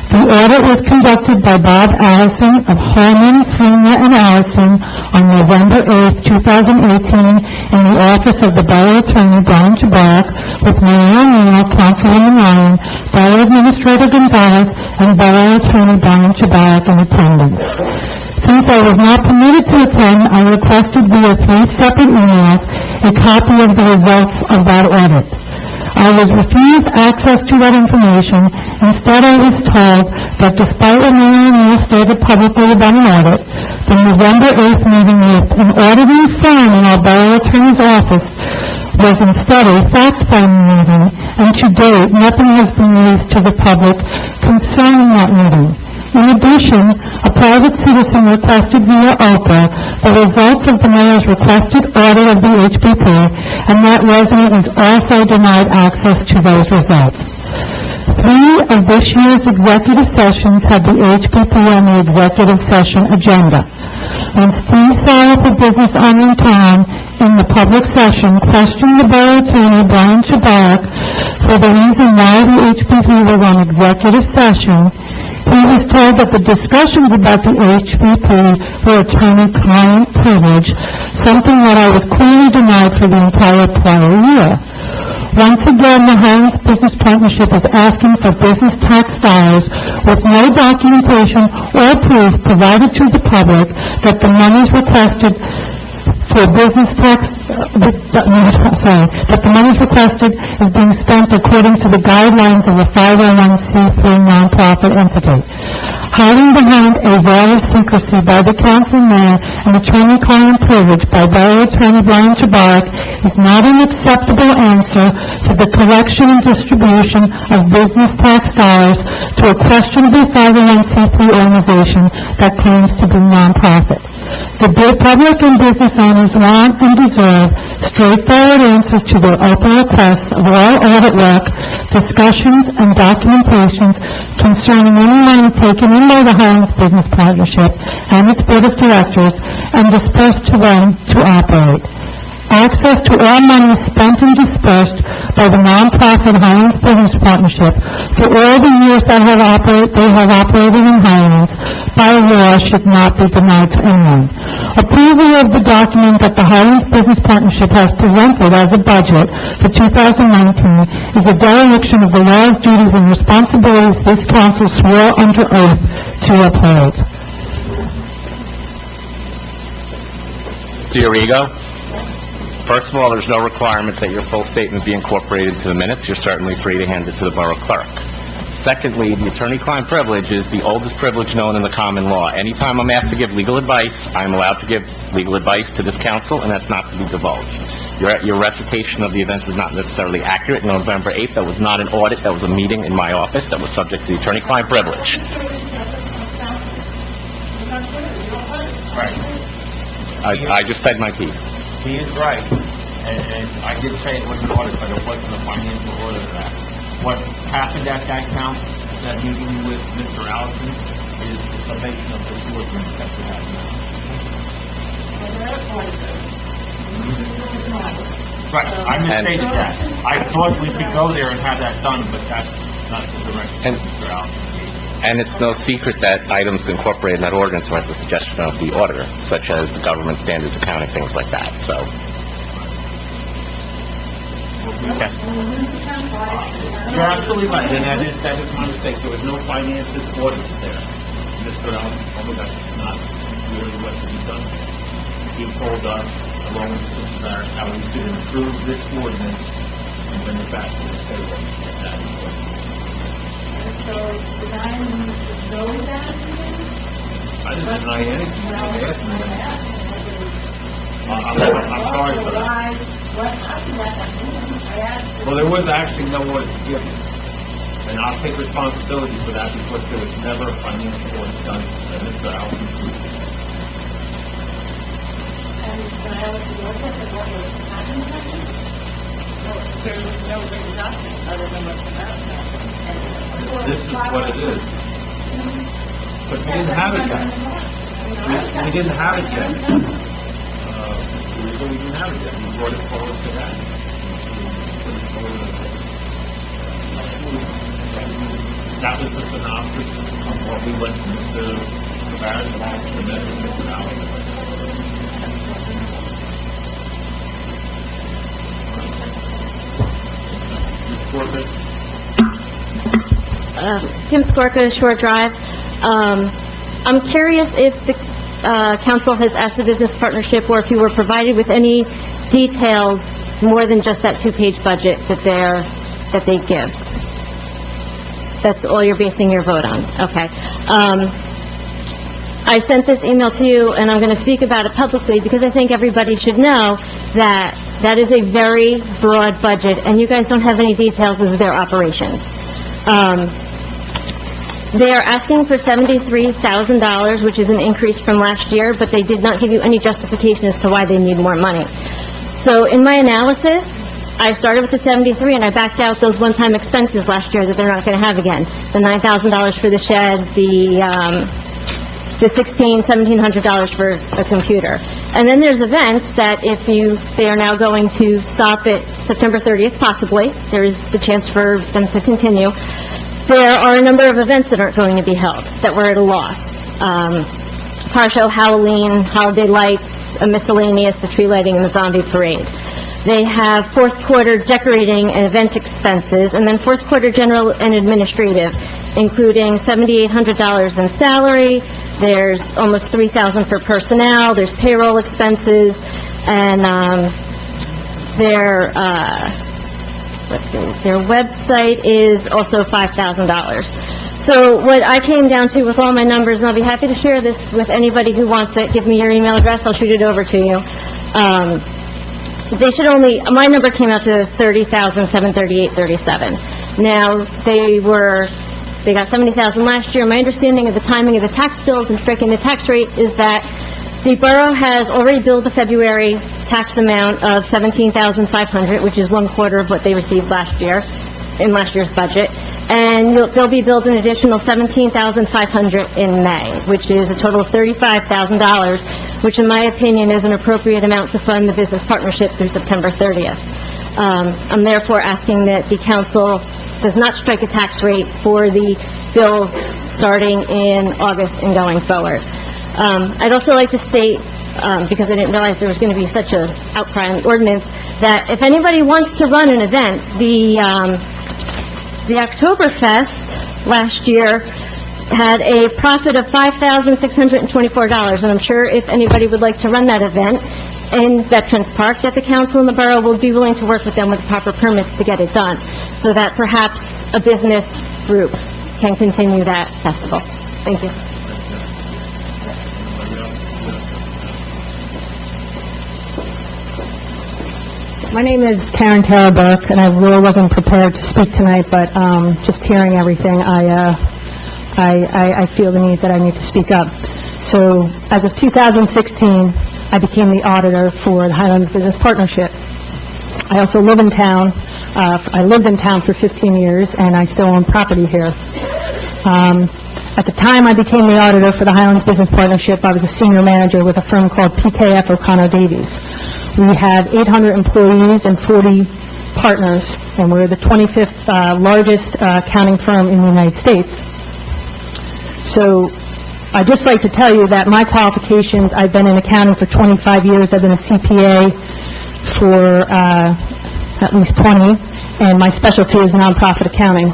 N: The audit was conducted by Bob Allison of Harmon, Freeman, and Allison on November 8, 2018, in the office of the Borough Attorney Brian Chabarak, with Mayor O'Neill, Councilwoman Ryan, Borough Administrator Gonzalez, and Borough Attorney Brian Chabarak in attendance. Since I was not permitted to attend, I requested via 3 separate emails a copy of the results of that audit. I was refused access to that information. Instead, I was told that despite what Mayor O'Neill stated publicly about an audit, the November 8th meeting with an auditing firm in our Borough Attorney's office was instead a fact-finding meeting, and to date, nothing has been released to the public concerning that meeting. In addition, a private citizen requested via Oprah the results of the mayor's requested audit of the HPP, and that resident was also denied access to those results. 3 of this year's executive sessions had the HPP on the executive session agenda. When Steve Salop, a business owner in town, in the public session, questioned the Borough Attorney Brian Chabarak for the reason why the HPP was on executive session, he was told that the discussions about the HPP were attorney-client privilege, something that I was clearly denied for the entire prior year. Once again, the Highlands Business Partnership is asking for business tax dollars with no documentation or proof provided to the public that the monies requested for business tax, that the monies requested is being spent according to the guidelines of a 501c3 nonprofit entity. Hiding behind a veil of secrecy by the council mayor and attorney-client privilege by Borough Attorney Brian Chabarak is not an acceptable answer to the collection and distribution of business tax dollars to a questionable 501c3 organization that claims to be nonprofit. The public and business owners want and deserve straightforward answers to their open requests of all audit work, discussions, and documentations concerning any money taken in by the Highlands Business Partnership and its board of directors and dispersed to them to operate. Access to all money spent and dispersed by the nonprofit Highlands Business Partnership for all the years that they have operated in Highlands by law should not be denied to anyone. Approval of the document that the Highlands Business Partnership has presented as a budget for 2019 is a dereliction of the laws, duties, and responsibilities this council swore under oath to uphold.
M: Dear Ego, first of all, there's no requirement that your full statement be incorporated into the minutes. You're certainly free to hand it to the borough clerk. Secondly, the attorney-client privilege is the oldest privilege known in the common law. Anytime I'm asked to give legal advice, I'm allowed to give legal advice to this council, and that's not to be divulged. Your recitation of the events is not necessarily accurate. November 8th, that was not an audit, that was a meeting in my office that was subject to the attorney-client privilege.
D: Right.
M: I just said my piece.
D: He is right, and I did say it was an audit, but it wasn't a financial audit of that. What happened at that meeting with Mr. Allison is the summation of the two agreements that we have now. Right, I misstated that. I thought we could go there and have that done, but that's not the direction Mr. Allison gave.
M: And it's no secret that items incorporated in that ordinance were at the suggestion of the auditor, such as the government standards accounting, things like that, so. Okay.
D: You're absolutely right, and that is my mistake. There was no finances audit there. Mr. Allison told me that's not really what to be done. He told us, along with Mr. Barrett, how we should improve this ordinance and bring it back to the table.
N: So, did I know that?
D: I didn't deny anything. You asked me. I'm sorry for that.
N: What happened at that meeting? I asked.
D: Well, there was actually no audit given. And I'll take responsibility for that because there was never a financial audit done by Mr. Allison.
N: And I was look at what was happening.
G: There was no written document other than what's about that.
D: This is what it is. But we didn't have it yet. We didn't have it yet. We didn't have it yet. We brought it forward to that. That was the synopsis of what we went to Mr. Barrett and then Mr. Allison.
E: Kim Skorka, Shore Drive. I'm curious if the council has asked the business partnership or if you were provided with any details more than just that two-page budget that they give. That's all you're basing your vote on? Okay. I sent this email to you, and I'm going to speak about it publicly because I think everybody should know that that is a very broad budget, and you guys don't have any details of their operations. They are asking for $73,000, which is an increase from last year, but they did not give you any justification as to why they need more money. So in my analysis, I started with the 73 and I backed out those one-time expenses last year that they're not going to have again. The $9,000 for the shed, the $1,700 for a computer. And then there's events that they are now going to stop at September 30th, possibly. There is the chance for them to continue. There are a number of events that aren't going to be held, that were at a loss. Car show, Halloween, holiday lights, a miscellaneous, the tree lighting, and the zombie parade. They have fourth quarter decorating and event expenses, and then fourth quarter general and administrative, including $7,800 in salary. There's almost $3,000 for personnel. There's payroll expenses, and their website is also $5,000. So what I came down to with all my numbers, and I'll be happy to share this with anybody who wants it. Give me your email address. I'll shoot it over to you. My number came out to $30,738.37. Now, they got $70,000 last year. My understanding of the timing of the tax bills and striking the tax rate is that the borough has already billed the February tax amount of $17,500, which is one quarter of what they received last year, in last year's budget. And they'll be billed an additional $17,500 in May, which is a total of $35,000, which in my opinion is an appropriate amount to fund the business partnership through September 30th. I'm therefore asking that the council does not strike a tax rate for the bills starting in August and going forward. I'd also like to state, because I didn't realize there was going to be such an outcry on the ordinance, that if anybody wants to run an event, the Oktoberfest last year had a profit of $5,624, and I'm sure if anybody would like to run that event in Veterans Park, that the council and the borough will be willing to work with them with proper permits to get it done, so that perhaps a business group can continue that festival. Thank you.
N: My name is Karen Tara Burke, and I really wasn't prepared to speak tonight, but just hearing everything, I feel the need that I need to speak up. So, as of 2016, I became the auditor for the Highlands Business Partnership. I also live in town. I lived in town for 15 years, and I still own property here. At the time I became the auditor for the Highlands Business Partnership, I was a senior manager with a firm called PKF O'Connor Davies. We had 800 employees and 40 partners, and we're the 25th largest accounting firm in the United States. So I'd just like to tell you that my qualifications, I've been in accounting for 25 years, I've been a CPA for at least 20, and my specialty is nonprofit accounting.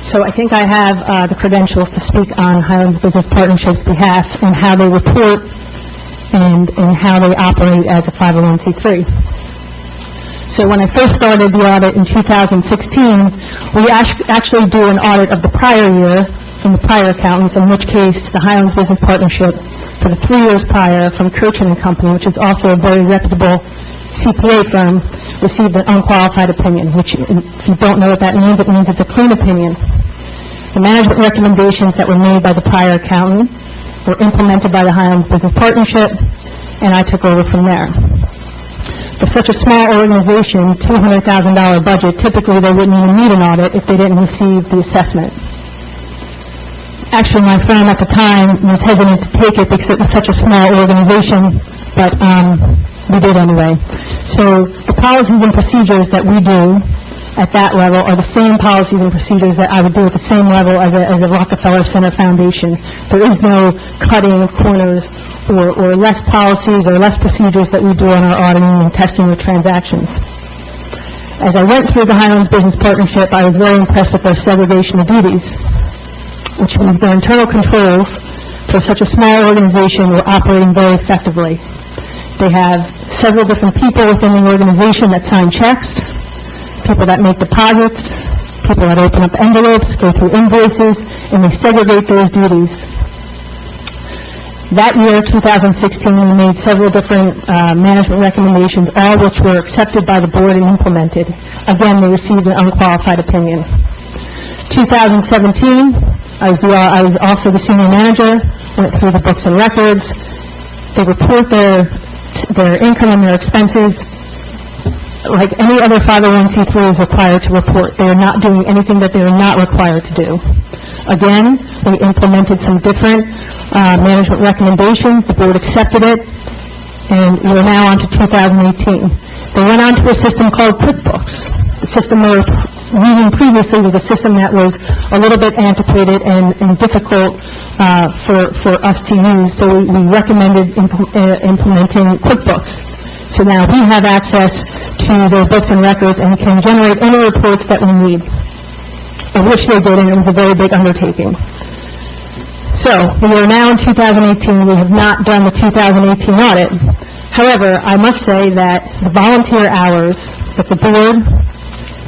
N: So I think I have the credentials to speak on Highlands Business Partnership's behalf and how they report and how they operate as a 501c3. So when I first started the audit in 2016, we actually do an audit of the prior year from the prior accountants, in which case the Highlands Business Partnership for the 3 years prior from Kirchen & Company, which is also a very reputable CPA firm, received an unqualified opinion, which, if you don't know what that means, it means it's a clean opinion. The management recommendations that were made by the prior accountant were implemented by the Highlands Business Partnership, and I took over from there. For such a small organization, $200,000 budget, typically they wouldn't even need an audit if they didn't receive the assessment. Actually, my firm at the time was hesitant to take it because it was such a small organization, but we did anyway. So the policies and procedures that we do at that level are the same policies and procedures that I would do at the same level as a Rockefeller Center Foundation. There is no cutting of corners or less policies or less procedures that we do on our auditing and testing of transactions. As I went through the Highlands Business Partnership, I was very impressed with their segregation of duties, which means their internal controls for such a small organization were operating very effectively. They have several different people within the organization that sign checks, people that make deposits, people that open up envelopes, go through invoices, and they segregate those duties. That year, 2016, we made several different management recommendations, all which were accepted by the board and implemented. Again, they received an unqualified opinion. 2017, I was also the senior manager, went through the books and records. They report their income and their expenses like any other 501c3 is required to report. They are not doing anything that they are not required to do. Again, we implemented some different management recommendations. The board accepted it, and we're now on to 2018. They went on to a system called QuickBooks. The system they were using previously was a system that was a little bit antiquated and difficult for us to use, so we recommended implementing QuickBooks. So now we have access to their books and records and can generate any reports that we need, of which they did, and it was a very big undertaking. So we are now in 2018. We have not done the 2018 audit. However, I must say that the volunteer hours that the board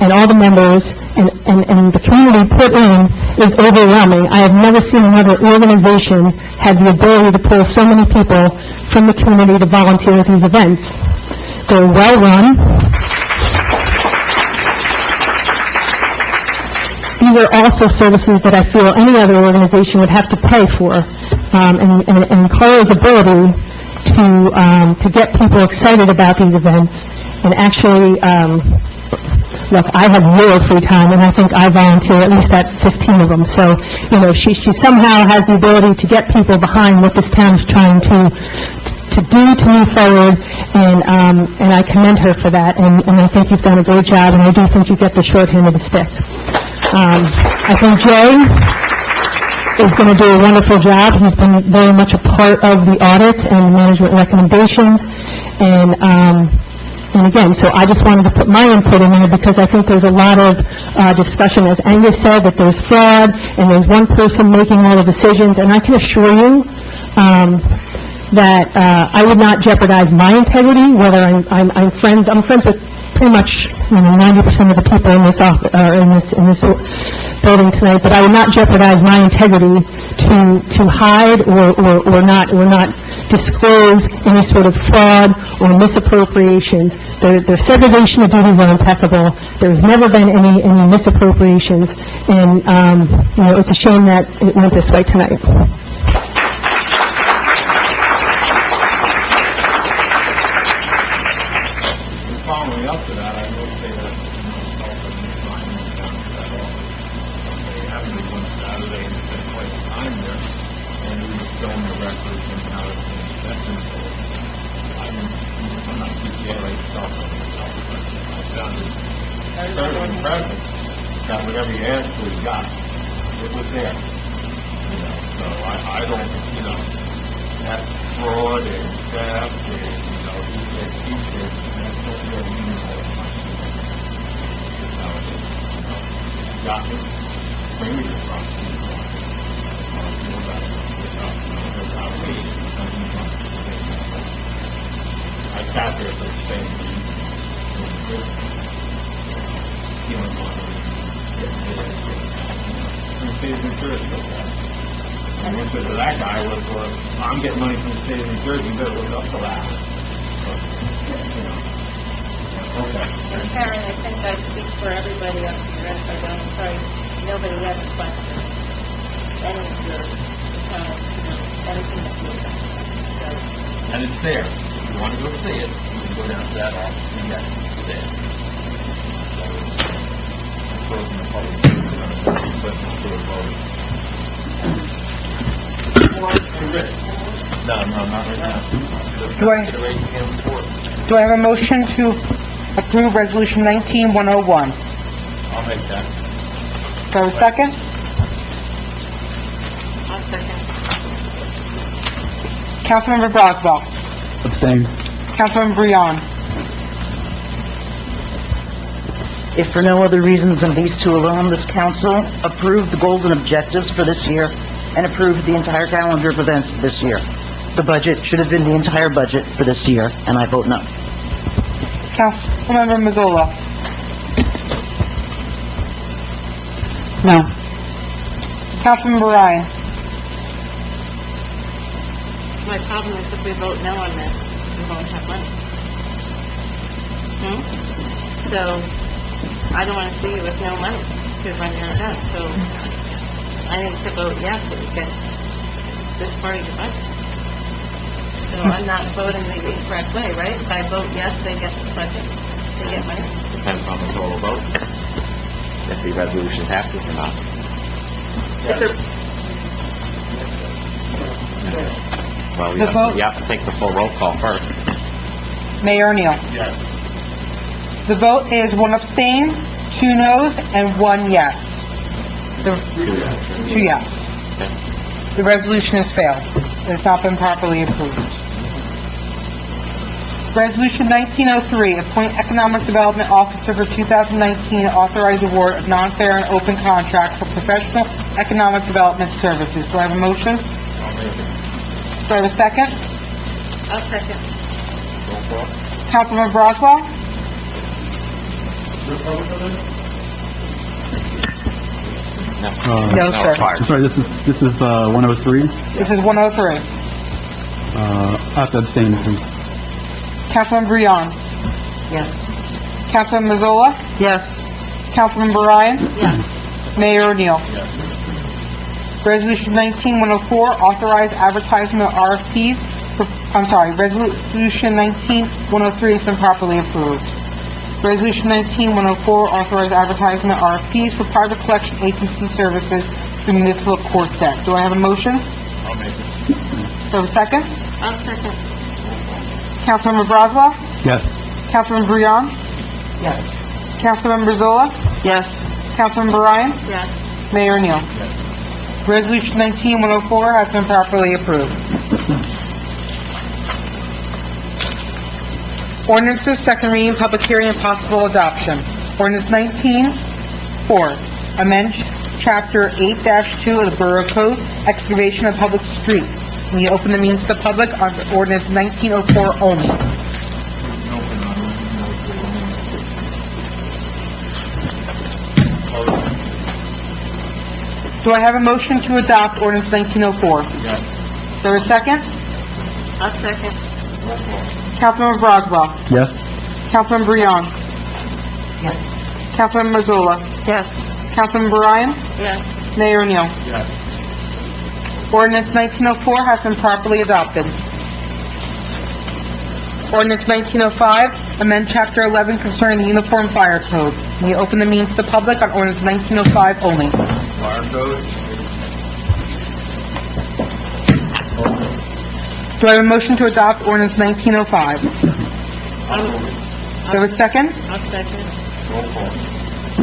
N: and all the members and the community put in is overwhelming. I have never seen another organization have the ability to pull so many people from the community to volunteer at these events. They're well run. These are also services that I feel any other organization would have to pay for. And Carla's ability to get people excited about these events and actually, look, I have zero free time, and I think I volunteer at least at 15 of them. So, she somehow has the ability to get people behind what this town is trying to do to move forward, and I commend her for that, and I think you've done a great job, and I do think you get the short end of the stick. I think Jay is going to do a wonderful job. He's been very much a part of the audits and the management recommendations, and again, so I just wanted to put my input in there because I think there's a lot of discussion, as Angus said, that there's fraud and there's one person making all the decisions, and I can assure you that I would not jeopardize my integrity, whether I'm friends with pretty much, 90% of the people in this office, in this building tonight, but I would not jeopardize my integrity to hide or not disclose any sort of fraud or misappropriations. Their segregation of duties are impeccable. There's never been any misappropriations, and, it's a shame that it went this way tonight.
D: Following up to that, I will say that, they haven't been one Saturday and spent quite some time there, and we were showing the records and how it's been accepted, so I'm not CPA myself, but I found it very impressive, that whatever you asked for, you got. It was there. So I don't, that fraud and theft and, he said, that's what we're meaning all the time. That's how it is. Got me, bring me the property. I sat there for the same reason. State of New Jersey, okay? And the answer to that guy was, well, I'm getting money from the state of New Jersey, you better look up to that. Okay.
H: And Karen, I think I speak for everybody up here, if I don't, I'm sorry, nobody has a question. Any of your, anything that you so.
D: And it's there. If you want to go see it, you can go down to that office and get it. It's there. So, I'm closing the public hearing, but not for a vote. No, not right now.
A: Do I have a motion to approve Resolution 19-101?
D: I'll make that.
A: Do I have a second?
H: I'll second.
A: Councilmember Broswell.
I: Abstain.
A: Councilmember Breon.
G: If for no other reasons than these two alone, this council approved the goals and objectives for this year and approved the entire calendar of events this year. The budget should have been the entire budget for this year, and I vote no.
A: Councilmember Mazzola.
N: No.
A: Councilmember Ryan.
H: My problem is if we vote no on this, we won't have money. So, I don't want to see you with no money to run your event, so I need to vote yes so we get this part of your budget. So I'm not voting the incorrect way, right? If I vote yes, they get the budget, they get money.
M: Depends on the total vote, if the resolution passes or not. Well, you have to take the full roll call first.
A: Mayor O'Neill.
D: Yes.
A: The vote is 1 abstain, 2 noes, and 1 yes. 2 yes. The resolution has failed. It has not been properly approved. Resolution 1903, appoint Economic Development Officer for 2019, authorize award of non-fair and open contract for professional economic development services. Do I have a motion?
D: I'll make it.
A: Do I have a second?
H: I'll second.
D: Roll call.
A: Councilmember Broswell? No, sir.
F: I'm sorry, this is 103?
A: This is 103.
F: I have to abstain, please.
A: Councilmember Breon?
G: Yes.
A: Councilmember Mazzola?
G: Yes.
A: Councilmember Ryan?
H: Yes.
A: Mayor O'Neill?
D: Yes.
A: Resolution 19-104, authorize advertisement of RFPs Resolution 19-103 has been properly approved. Resolution 19-104, authorize advertisement of RFPs for private collection agency services through municipal court debt. Do I have a motion?
D: I'll make it.
A: Do I have a second?
H: I'll second.
A: Councilmember Broswell?
I: Yes.
A: Councilmember Breon?
G: Yes.
A: Councilmember Zola?
G: Yes.
A: Councilmember Ryan?
H: Yes.
A: Mayor O'Neill? Resolution 19-104 has been properly approved. Ordinances, second reading, public hearing, and possible adoption. Ordinance 19-4, amend Chapter 8-2 of the Borough Code, excavation of public streets. Will you open the meeting to the public on ordinance 1904 only? Do I have a motion to adopt ordinance 1904?
B: Yes.
A: Is there a second?
H: I'll second.
A: Councilmember Broswell.
F: Yes?
A: Councilmember Breon.
G: Yes.
A: Councilmember Mazzola.
K: Yes.
A: Councilmember Ryan.
H: Yes.
A: Mayor O'Neill.
B: Yes.
A: Ordinance 1904 has been properly adopted. Ordinance 1905, amend Chapter 11 concerning the Uniform Fire Code. Will you open the meeting to the public on ordinance 1905 only?
B: Fire code.
A: Do I have a motion to adopt ordinance 1905? Is there a second?
H: I'll second.
B: Roll call.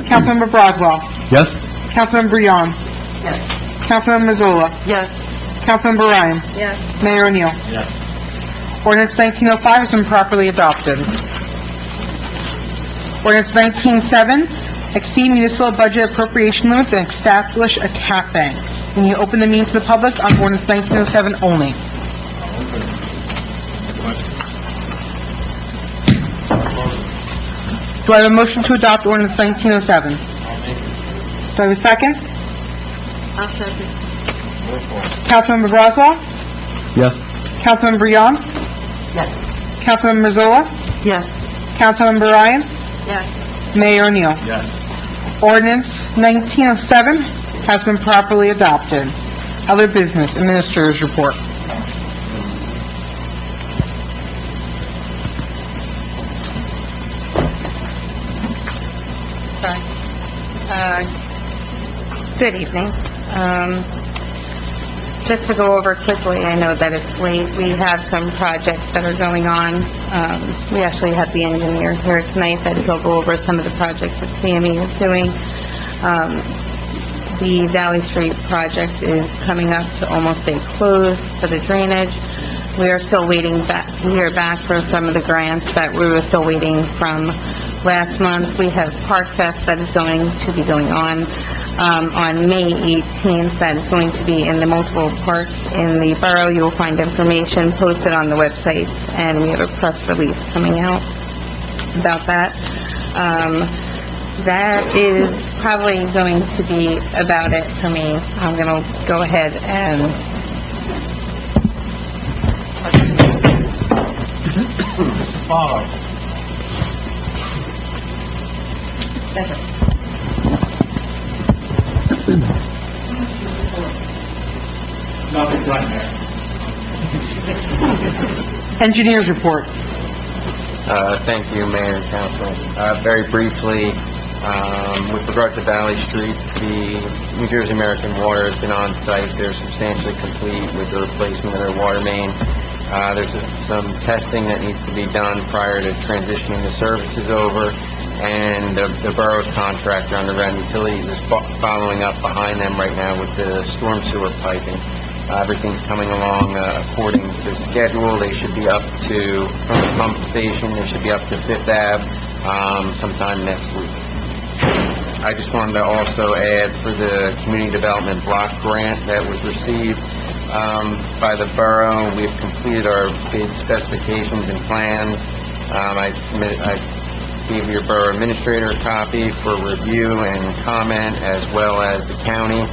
A: Councilmember Broswell.
F: Yes?
A: Councilmember Breon.
G: Yes.
A: Councilmember Mazzola.
K: Yes.
A: Councilmember Ryan.
H: Yes.
A: Mayor O'Neill.
B: Yes.
A: Ordinance 1905 has been properly adopted. Ordinance 1907, exceed municipal budget appropriation limits and establish a cap bank. Will you open the meeting to the public on ordinance 1907 only? Do I have a motion to adopt ordinance 1907? Do I have a second?
H: I'll second.
A: Councilmember Broswell?
F: Yes?
A: Councilmember Breon?
G: Yes.
A: Councilmember Mazzola?
K: Yes.
A: Councilmember Ryan?
H: Yes.
A: Mayor O'Neill.
B: Yes.
A: Ordinance 1907 has been properly adopted. Other business, administrator's report.
O: Good evening. Just to go over quickly, I know that it's late. We have some projects that are going on. We actually have the engineer here tonight that he'll go over some of the projects that CME is doing. The Valley Street project is coming up to almost a close for the drainage. We are still waiting to hear back for some of the grants that we were still waiting from last month. We have Park Fest that is going to be going on May 18th. That is going to be in the multiple parks in the borough. You will find information posted on the website, and we have a press release coming out about that. That is probably going to be about it for me. I'm going to go ahead and...
B: Follow. Nothing right there.
A: Engineer's report.
P: Thank you, Mayor and Council. Very briefly, with regard to Valley Street, the New Jersey American Water has been on site. They're substantially complete with the replacement of their water main. There's some testing that needs to be done prior to transitioning the services over, and the borough's contractor on the ground utilities is following up behind them right now with the storm sewer piping. Everything's coming along according to schedule. They should be up to, from the pump station, they should be up to Fifth Ave sometime next week. I just wanted to also add for the community development block grant that was received by the borough. We've completed our bid specifications and plans. I gave your borough administrator a copy for review and comment, as well as the county.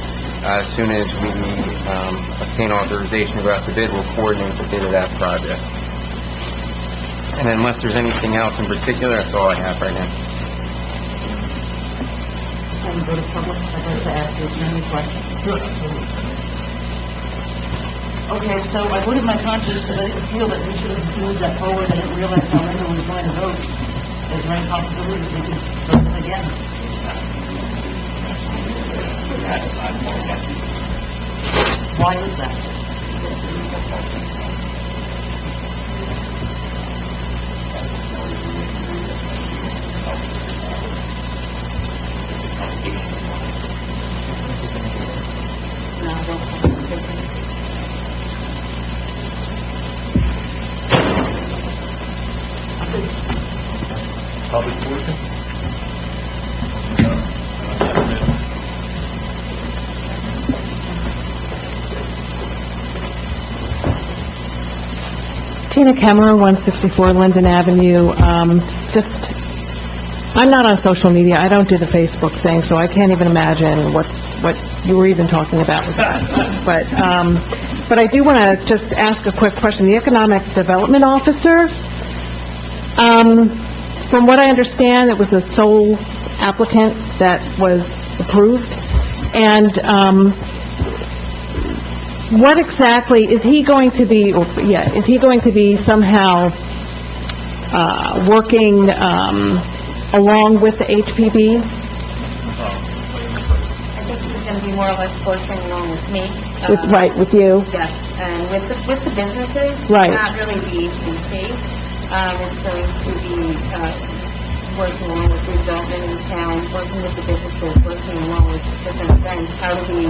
P: As soon as we obtain authorization to go out to bid, we'll coordinate the bid of that project. And unless there's anything else in particular, that's all I have right now.
G: Can you go to public? I'd like to ask you any questions.
B: Sure, absolutely.
G: Okay, so I voted my conscience because I didn't feel that we should have moved that forward. I didn't realize how everyone was going to vote. Is there any possibility that we could vote again? Why is that?
B: Public portion?
N: Tina Kemmerer, 164 Linden Avenue. I'm not on social media. I don't do the Facebook thing, so I can't even imagine what you were even talking about with that. But I do want to just ask a quick question. The Economic Development Officer, from what I understand, it was a sole applicant that was approved. And, what exactly, is he going to be somehow, working, along with the HPB?
O: I think he's going to be more or less working along with me.
N: With you?
O: Yes, and with the businesses.
N: Right.
O: Not really the HDC. It's going to be, working along with redevelopment in town, working with the businesses, working along with different events. How do we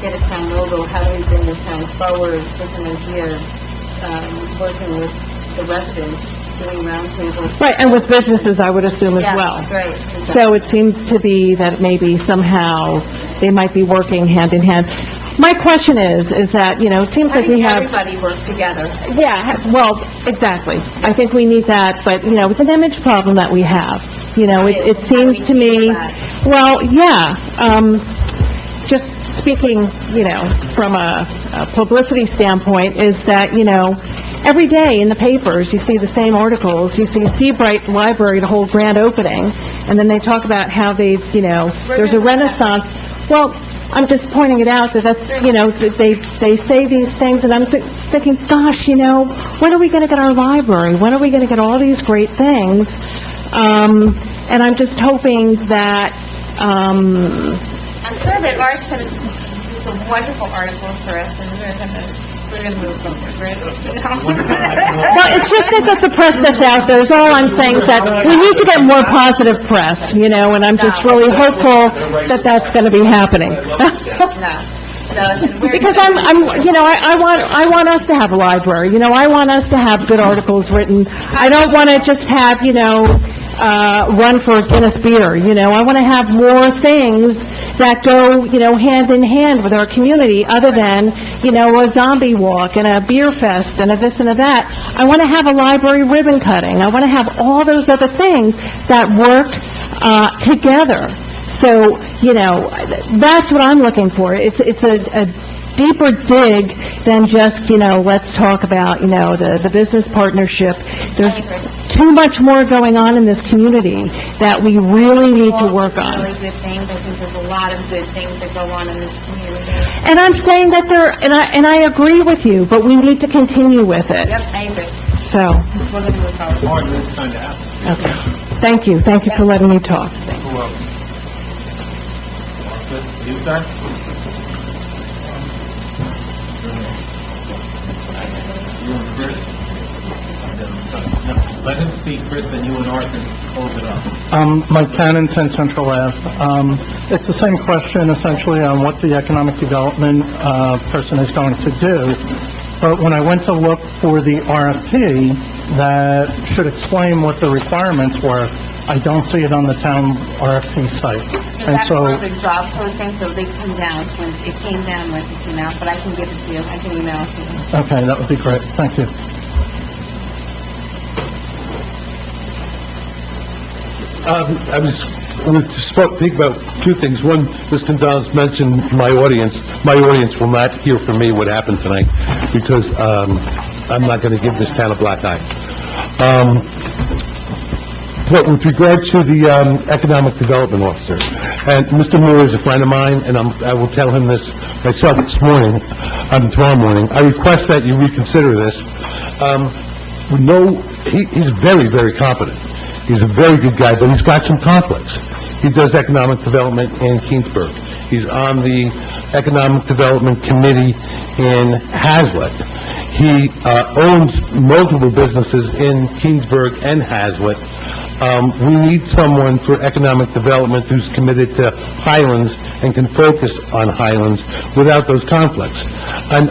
O: get a town logo? How do we bring the town forward? Different ideas, working with the residents, doing roundtables.
N: Right, and with businesses, I would assume as well.
O: Yeah, right. Exactly.
N: So it seems to be that maybe somehow they might be working hand in hand. My question is that, it seems like we have...
O: Everybody works together.
N: Yeah, well, exactly. I think we need that, but, it's an image problem that we have. It seems to me, well, yeah, just speaking, from a publicity standpoint, is that, every day in the papers, you see the same articles. You see Seabright Library to hold grand opening, and then they talk about how there's a renaissance. Well, I'm just pointing it out that they say these things, and I'm thinking, gosh, when are we going to get our library? When are we going to get all these great things? And I'm just hoping that,
O: I'm sure that Art can do some wonderful articles for us, and we're going to move somewhere, right?
N: well, it's just that the press that's out there is all I'm saying is that we need to get more positive press, and I'm just really hopeful that that's going to be happening. Because I want us to have a library, I want us to have good articles written. I don't want to just have, run for a Guinness beer, I want to have more things that go, hand in hand with our community, other than, a zombie walk and a beer fest and a this and a that. I want to have a library ribbon cutting. I want to have all those other things that work, together. So, that's what I'm looking for. It's a deeper dig than just, let's talk about, the business partnership. There's too much more going on in this community that we really need to work on.
O: Really good things. I think there's a lot of good things that go on in this community.
N: And I'm saying that and I agree with you, but we need to continue with it.
O: Yep, I agree.
N: So,
D: More than it's going to happen.
N: okay. Thank you for letting me talk.
D: You, sir? Let him speak, Chris, and you and Arthur close it up.
Q: Mike Cannon, 10 Central Ave. It's the same question essentially on what the economic development person is going to do. But when I went to look for the RFP that should explain what the requirements were, I don't see it on the town RFP site. And
O: That's
Q: so,
O: part of the job posting, so they come down, when it came down, when it came out, but I can give it to you, I can email it to you.
Q: okay, that would be great. Thank you.
R: I was going to speak about two things. One, Ms. Gonzalez mentioned my audience. My audience will not hear from me what happened tonight, because I'm not going to give this town a black eye. But with regard to the economic development officer, and Mr. Moore is a friend of mine, and I will tell him this myself tomorrow morning. I request that you reconsider this. He's very, very competent. He's a very good guy, but he's got some conflicts. He does economic development in Keansburg. He's on the Economic Development Committee in Hazlet. He owns multiple businesses in Keansburg and Hazlet. We need someone for economic development who's committed to Highlands and can focus on Highlands without those conflicts. And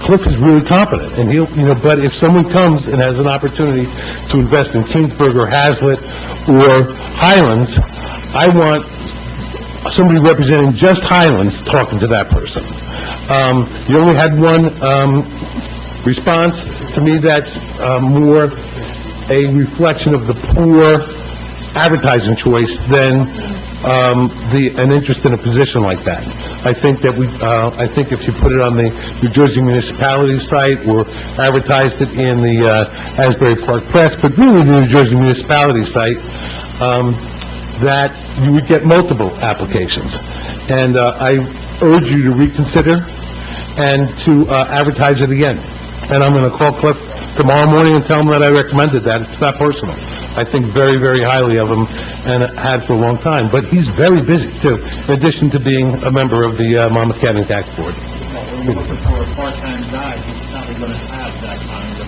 R: Cliff is really competent, and but if someone comes and has an opportunity to invest in Keansburg or Hazlet or Highlands, I want somebody representing just Highlands talking to that person. You only had one response. To me, that's more a reflection of the poor advertising choice than an interest in a position like that. I think that I think if you put it on the New Jersey Municipality site or advertised it in the Asbury Park Press, but really the New Jersey Municipality site, that you would get multiple applications. And I urge you to reconsider and to advertise it again. And I'm going to call Cliff tomorrow morning and tell him that I recommended that. It's not personal. I think very, very highly of him, and had for a long time. But he's very busy, too, in addition to being a member of the Monmouth County Tax Board.
D: When you're looking for a part-time guy, he's probably going to have that kind of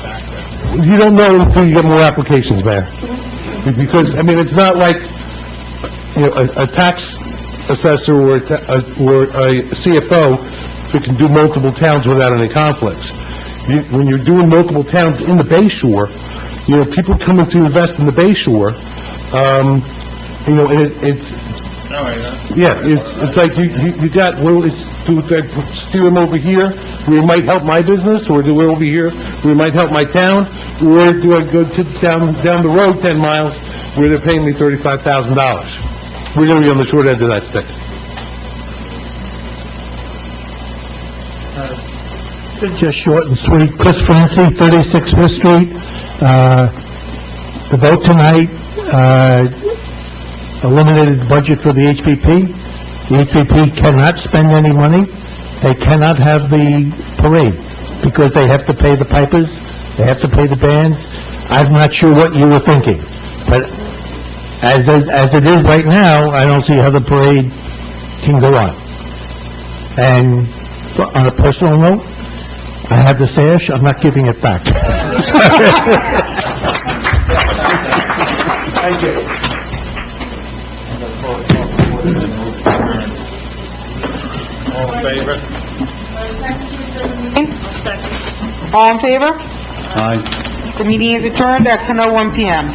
D: background.
R: You don't know until you get more applications, Mayor. Because, I mean, it's not like, you know, a tax assessor or a CFO who can do multiple towns without any conflicts. When you're doing multiple towns in the Bay Shore, you know, people coming to invest in the Bay Shore, you know, it's like you got, well, do I steer them over here, where it might help my business, or do I over here, where it might help my town, or do I go down the road 10 miles, where they're paying me $35,000? We're gonna be on the short end of that stick.
I: Just short and sweet. Chris Francie, 36 Fifth Street. The vote tonight, eliminated budget for the HPP. The HPP cannot spend any money. They cannot have the parade because they have to pay the pipers, they have to pay the bands. I'm not sure what you were thinking, but as it is right now, I don't see how the parade can go on. And on a personal note, I have the sash, I'm not giving it back.
R: Thank you.
D: All in favor?
A: All in favor?
R: Aye.
A: The meeting is adjourned at 10:01 PM.